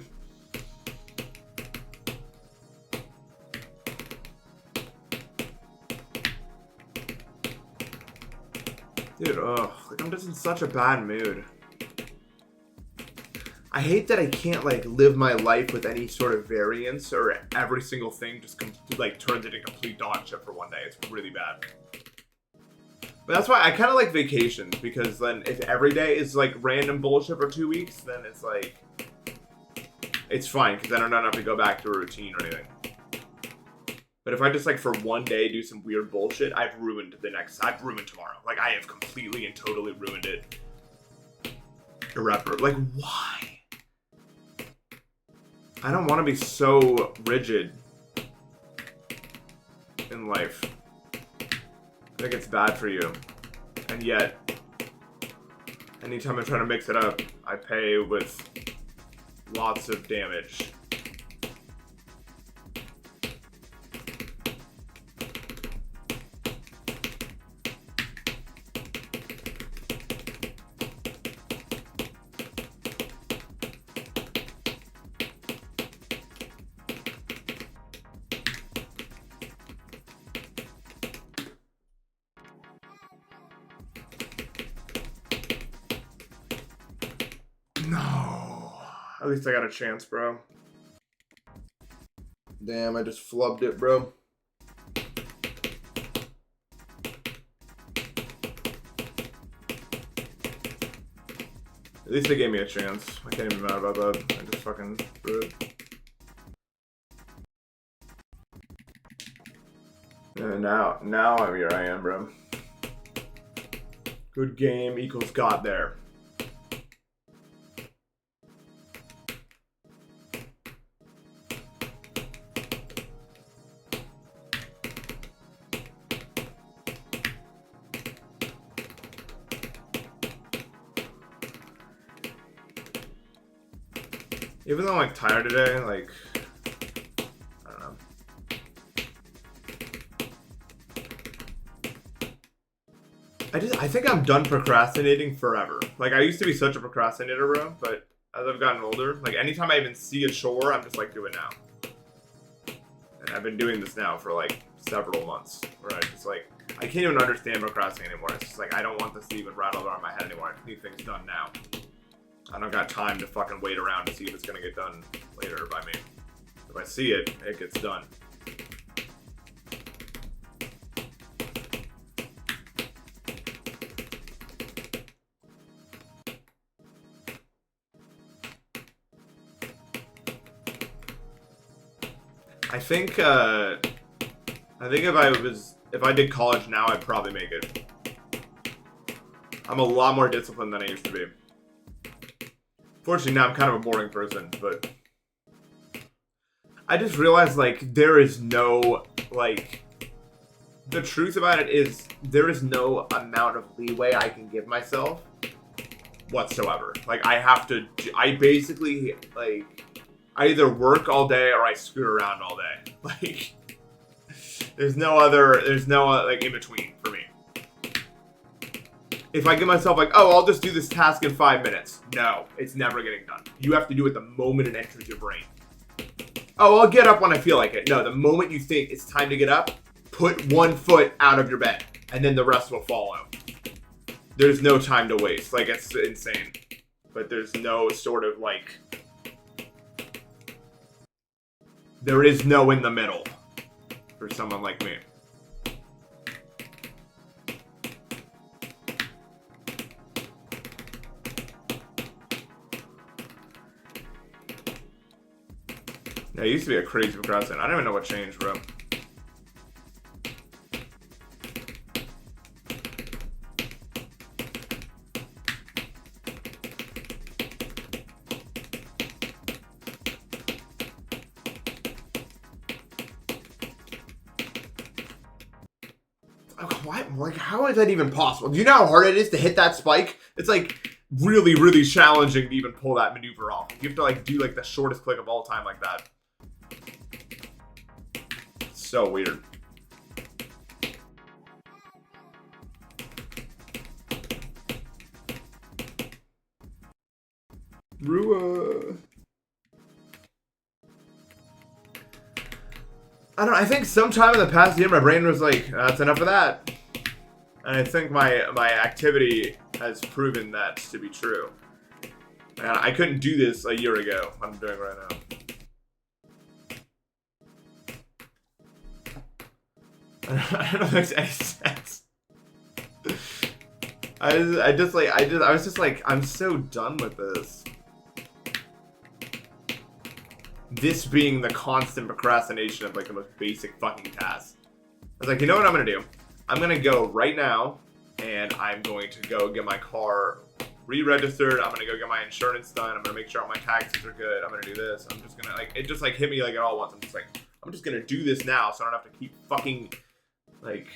Dude, like I'm just in such a bad mood. I hate that I can't like live my life with any sort of variance, or every single thing just like turns into complete dog shit for one day. It's really bad. But that's why I kind of like vacations, because then if every day is like random bullshit for 2 weeks, then it's like it's fine, because then I don't have to go back to a routine or anything. But if I just like for one day do some weird bullshit, I've ruined tomorrow. Like I have completely and totally ruined it. Irreparable. Like why? I don't want to be so rigid in life. I think it's bad for you. And yet, anytime I try to mix it up, I pay with lots of damage. No. At least I got a chance, bro. Damn, I just flubbed it, bro. At least they gave me a chance. I can't even be mad about that. I just fucking threw it. And now here I am, bro. Good game equals got there. Even though I'm like tired today, like I don't know. I think I'm done procrastinating forever. Like I used to be such a procrastinator, bro, but as I've gotten older, like anytime I even see a chore, I'm just like, do it now. And I've been doing this now for like several months, where I just like I can't even understand procrastinating anymore. It's just like I don't want this to even rattle around my head anymore. I need things done now. I don't got time to fucking wait around to see if it's gonna get done later by me. If I see it, it gets done. I think if I did college now, I'd probably make it. I'm a lot more disciplined than I used to be. Fortunately, now I'm kind of a boring person, but I just realized, like, there is no, like, the truth about it is there is no amount of leeway I can give myself whatsoever. Like, I basically, like, I either work all day or I screw around all day. Like, there's no, like, in between for me. If I give myself like, oh, I'll just do this task in 5 minutes. No, it's never getting done. You have to do it the moment it enters your brain. Oh, I'll get up when I feel like it. No, the moment you think it's time to get up, put one foot out of your bed, and then the rest will follow. There's no time to waste. Like, it's insane. But there's no sort of like, there is no in the middle for someone like me. Yeah, I used to be a crazy procrastinator. I don't even know what changed, bro. why? Like, how is that even possible? Do you know how hard it is to hit that spike? It's like really, really challenging to even pull that maneuver off. You have to like do like the shortest click of all time like that. It's so weird. Rua. I don't know, I think sometime in the past year my brain was like, that's enough of that. And I think my activity has proven that to be true. And I couldn't do this a year ago. What I'm doing right now. I don't know if it makes any sense. I was just like, I'm so done with this. This being the constant procrastination of like the most basic fucking task. I was like, you know what I'm gonna do? I'm gonna go right now and I'm going to go get my car re-registered. I'm gonna go get my insurance done. I'm gonna make sure all my taxes are good. I'm gonna do this. I'm just gonna like, it just like hit me like at all once. I'm just like, I'm just gonna do this now so I don't have to keep fucking like,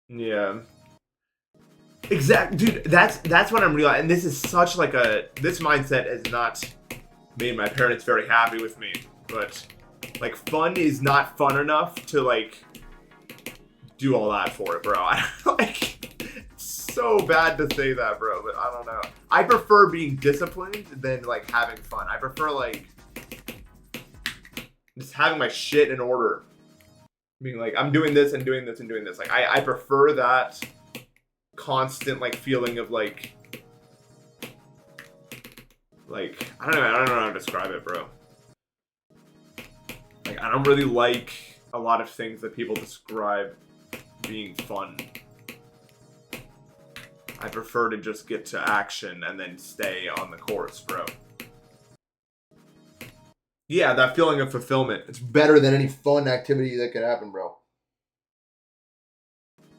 yeah. Exactly, dude, that's what I'm realizing. And this is such like this mindset has not made my parents very happy with me, but like fun is not fun enough to like do all that for it, bro. I like, it's so bad to say that, bro, but I don't know. I prefer being disciplined than like having fun. I prefer like just having my shit in order. Being like, I'm doing this and doing this and doing this. Like I prefer that constant like feeling of like I don't know how to describe it, bro. Like I don't really like a lot of things that people describe being fun. I prefer to just get to action and then stay on the course, bro. Yeah, that feeling of fulfillment. It's better than any fun activity that could happen, bro.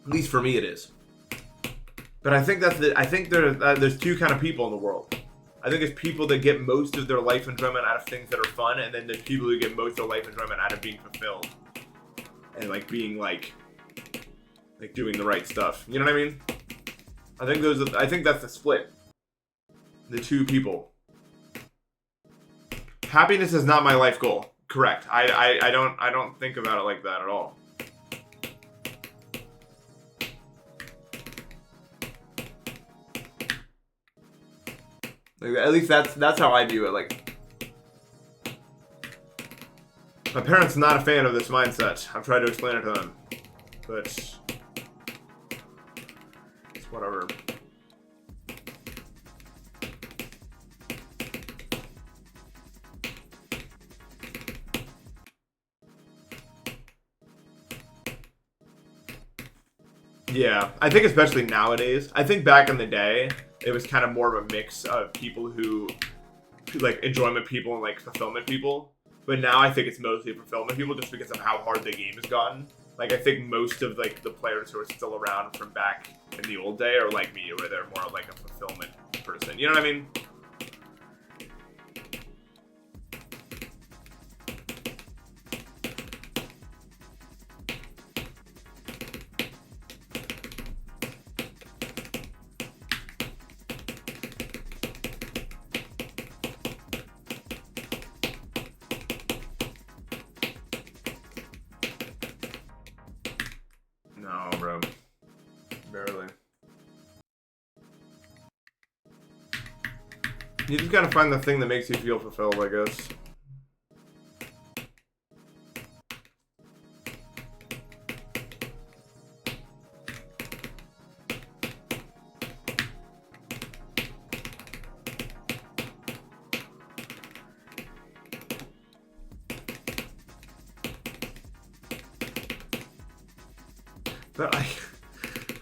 At least for me it is. But I think there's two kind of people in the world. I think there's people that get most of their life enjoyment out of things that are fun, and then there's people who get most of their life enjoyment out of being fulfilled. And like being like doing the right stuff. You know what I mean? I think that's the split. The two people. Happiness is not my life goal. Correct. I don't think about it like that at all. Like, at least that's how I view it. Like, my parents are not a fan of this mindset. I've tried to explain it to them, but it's whatever. Yeah, I think especially nowadays. I think back in the day, it was kind of more of a mix of people who like enjoyment people and like fulfillment people. But now I think it's mostly fulfillment people just because of how hard the game has gotten. Like I think most of like the players who are still around from back in the old day are like me, where they're more like a fulfillment person. You know what I mean? No, bro. Barely. You just gotta find the thing that makes you feel fulfilled, I guess. But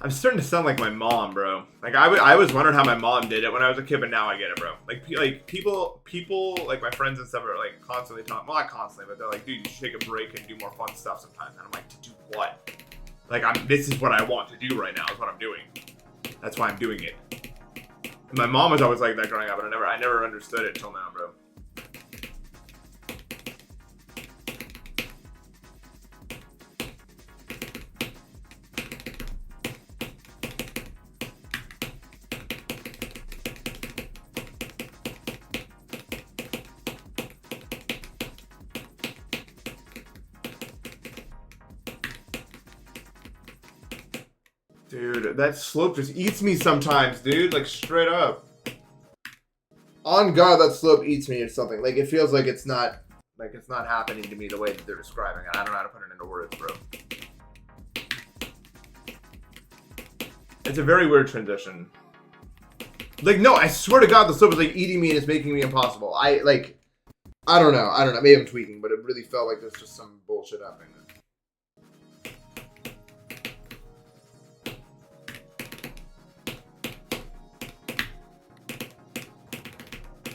I'm starting to sound like my mom, bro. Like I was wondering how my mom did it when I was a kid, but now I get it, bro. Like people like my friends and stuff are like constantly talking, well not constantly, but they're like, dude, you should take a break and do more fun stuff sometimes. And I'm like, to do what? Like this is what I want to do right now. Is what I'm doing. That's why I'm doing it. And my mom was always like that growing up, but I never understood it till now, bro. Dude, that slope just eats me sometimes, dude. Like, straight up. On God, that slope eats me or something. Like, it feels like it's not happening to me the way that they're describing it. I don't know how to put it into words, bro. It's a very weird transition. Like, no, I swear to God, the slope is, like, eating me and it's making me impossible. I don't know. Maybe I'm tweaking, but it really felt like there's just some bullshit happening there.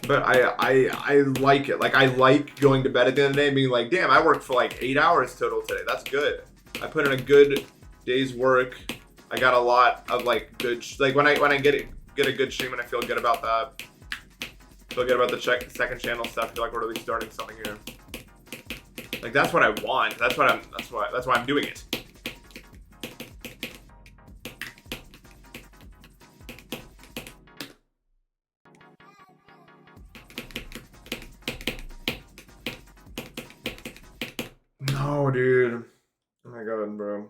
But I like it. Like, I like going to bed at the end of the day and being like, damn, I worked for like 8 hours total today. That's good. I put in a good day's work. I got a lot of like good, like when I get a good stream and I feel good about that. Feel good about the second channel stuff. Feel like we're really starting something here. Like, that's what I want. That's why I'm doing it. No, dude. Oh my God, bro.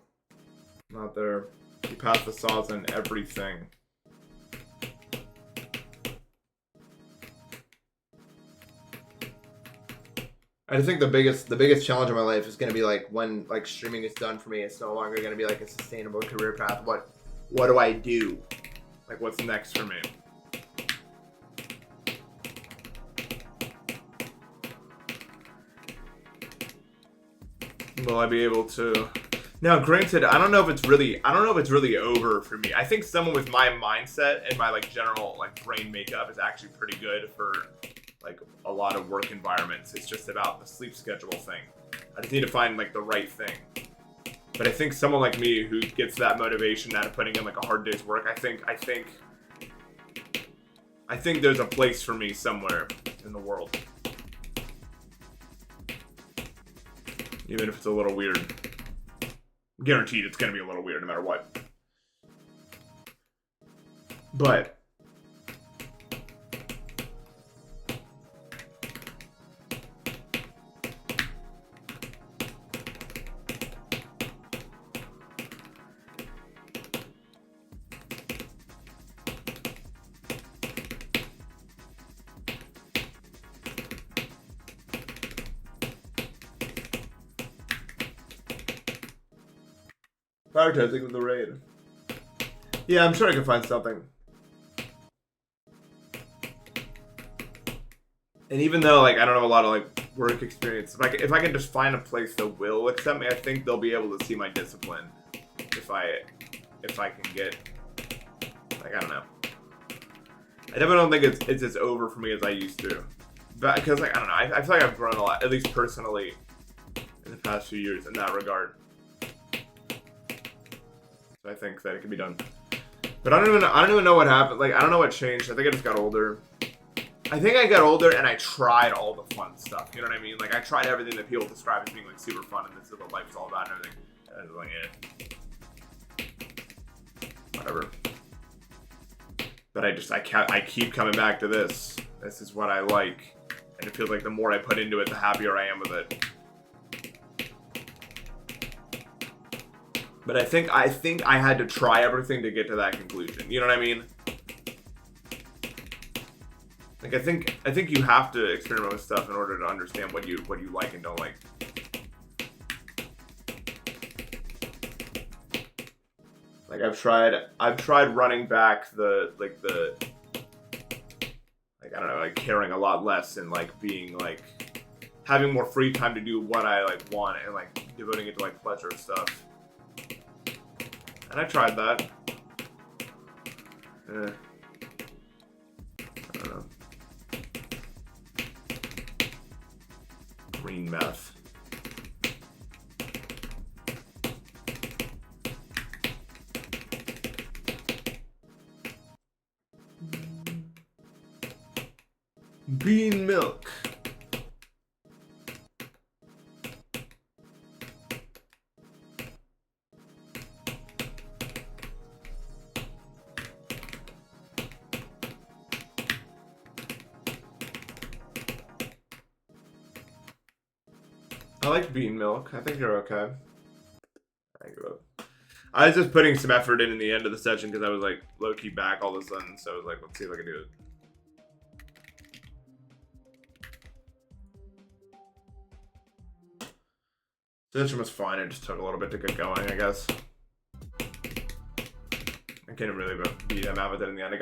Not there. You passed the saws and everything. I just think the biggest challenge of my life is gonna be like when like streaming is done for me. It's no longer gonna be like a sustainable career path. What do I do? Like, what's next for me? Will I be able to? Now, granted, I don't know if it's really over for me. I think someone with my mindset and my like general like brain makeup is actually pretty good for like a lot of work environments. It's just about the sleep schedule thing. I just need to find like the right thing. But I think someone like me who gets that motivation out of putting in like a hard day's work, I think there's a place for me somewhere in the world. Even if it's a little weird. Guaranteed it's gonna be a little weird no matter what. But prioritizing with the raid. Yeah, I'm sure I can find something. And even though like I don't have a lot of like work experience, if I can just find a place that will accept me, I think they'll be able to see my discipline. If I can get, like, I don't know. I definitely don't think it's as over for me as I used to. But because like I don't know, I feel like I've grown a lot, at least personally, in the past few years in that regard. I think that it can be done, but I don't even know what happened. Like, I don't know what changed. I think I just got older. I think I got older and I tried all the fun stuff. You know what I mean? Like, I tried everything that people describe as being like super fun and this is what life's all about and everything. And I was like, whatever. But I keep coming back to this. This is what I like, and it feels like the more I put into it, the happier I am with it. But I think I had to try everything to get to that conclusion. You know what I mean? Like, I think you have to experiment with stuff in order to understand what you like and don't like. Like, I've tried running back the I don't know, like caring a lot less and like being like having more free time to do what I like want and like devoting it to like pleasure stuff. And I tried that. I don't know. Green meth. Bean milk. I like bean milk. I think you're okay. I give up. I was just putting some effort in the end of the session because I was like low-key back all of a sudden. So I was like, let's see if I can do it. Session was fine. It just took a little bit to get going, I guess. I can't really beat him out with it in the end. I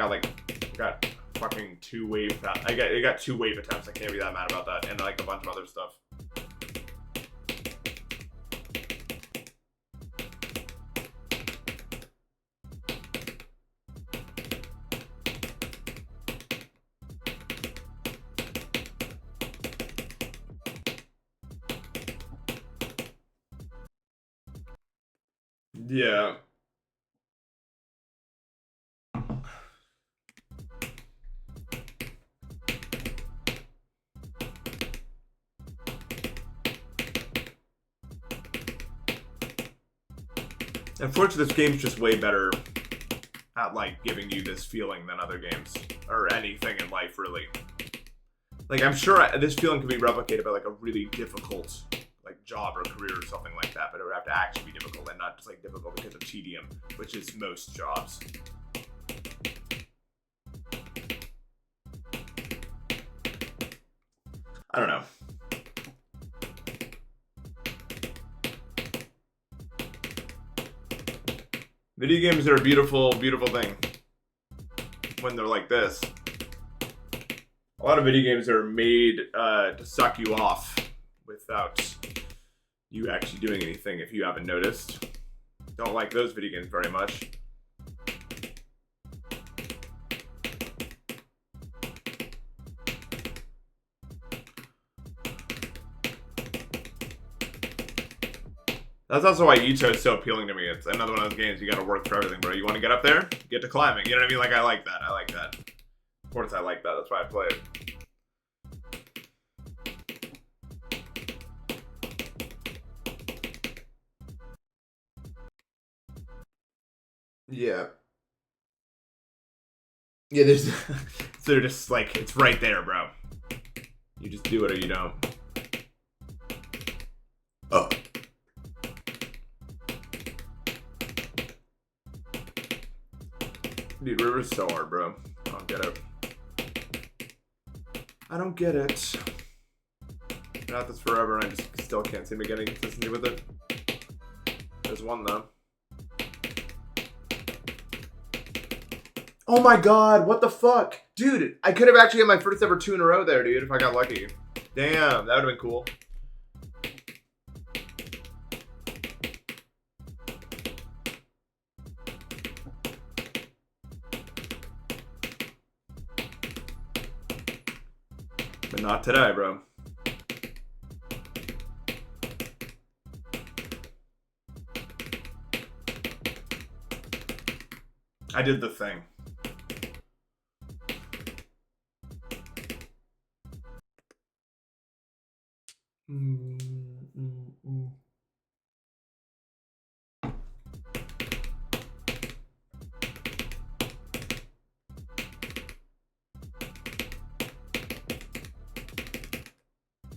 got fucking 2 wave. I got 2 wave attempts. I can't be that mad about that, and like a bunch of other stuff. Yeah. Unfortunately, this game's just way better at like giving you this feeling than other games or anything in life, really. Like, I'm sure this feeling can be replicated by like a really difficult like job or career or something like that, but it would have to actually be difficult and not just like difficult because of tedium, which is most jobs. I don't know. Video games are a beautiful, beautiful thing when they're like this. A lot of video games are made to suck you off without you actually doing anything, if you haven't noticed. Don't like those video games very much. That's also why Icho is so appealing to me. It's another one of those games you gotta work for everything, bro. You wanna get up there? Get to climbing. You know what I mean? Like, I like that. I like that. Of course I like that. That's why I play it. Yeah. Yeah, there's... so they're just like, it's right there, bro. You just do it or you don't. Oh. Dude, River's so hard, bro. I don't get it. I don't get it. Been at this forever and I just still can't seem to get any consistency with it. There's one, though. Oh my god, what the fuck? Dude, I could have actually had my first ever 2 in a row there, dude, if I got lucky. Damn, that would have been cool. But not today, bro. I did the thing.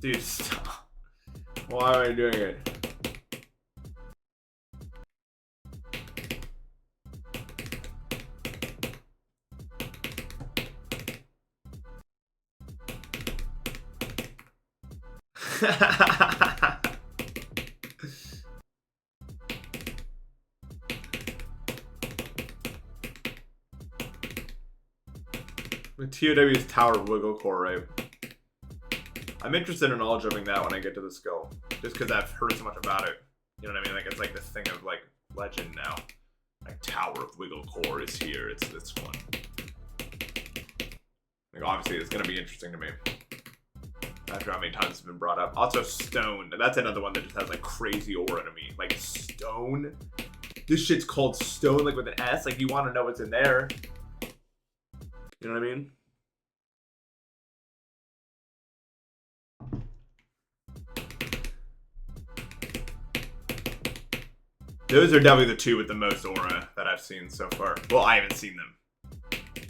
Dude, stop. Why am I doing it? The TOW's Tower Wiggle Core, right? I'm interested in all jumping that when I get to the skill. Just because I've heard so much about it. You know what I mean? Like, it's like this thing of, like, legend now. Like, Tower of Wiggle Core is here. It's this one. Like, obviously, it's going to be interesting to me. After how many times it's been brought up. Also, Stone. That's another one that just has, like, crazy aura to me. Like, Stone? This shit's called Stone, like, with an S. Like, you want to know what's in there. You know what I mean? Those are definitely the 2 with the most aura that I've seen so far. Well, I haven't seen them.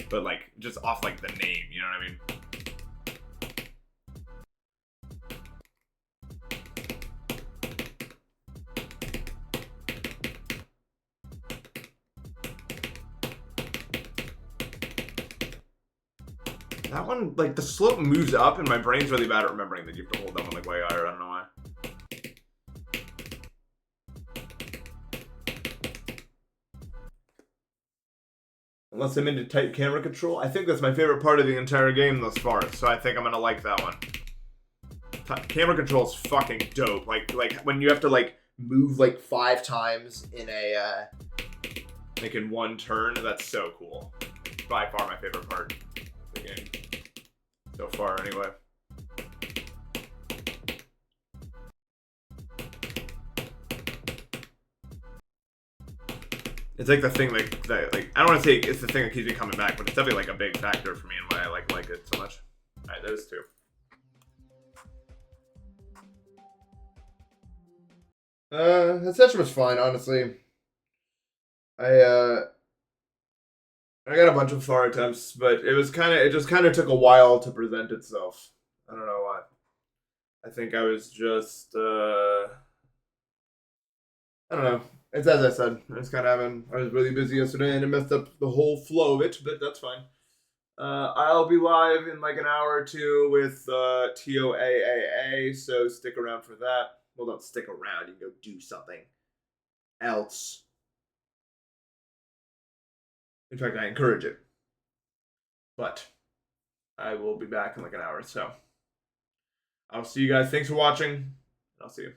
But, like, just off, like, the name. You know what I mean? That one, like, the slope moves up, and my brain's really bad at remembering that you have to hold that one, like, way higher. I don't know why. Unless I'm into tight camera control. I think that's my favorite part of the entire game thus far, so I think I'm gonna like that one. Camera control is fucking dope. Like when you have to, like, move, like, 5 times in a, like, in one turn, that's so cool. By far my favorite part of the game. So far, anyway. It's like the thing that like I don't want to say it's the thing that keeps me coming back, but it's definitely like a big factor for me and why I like it so much. Alright, those two. That session was fine, honestly. I got a bunch of far attempts, but it just kind of took a while to present itself. I don't know why. I think I was just I don't know. It's as I said. I was really busy yesterday and it messed up the whole flow of it, but that's fine. I'll be live in like an hour or two with TOAAA, so stick around for that. Well, don't stick around. You can go do something else. In fact, I encourage it. But I will be back in like an hour, so I'll see you guys. Thanks for watching. I'll see you.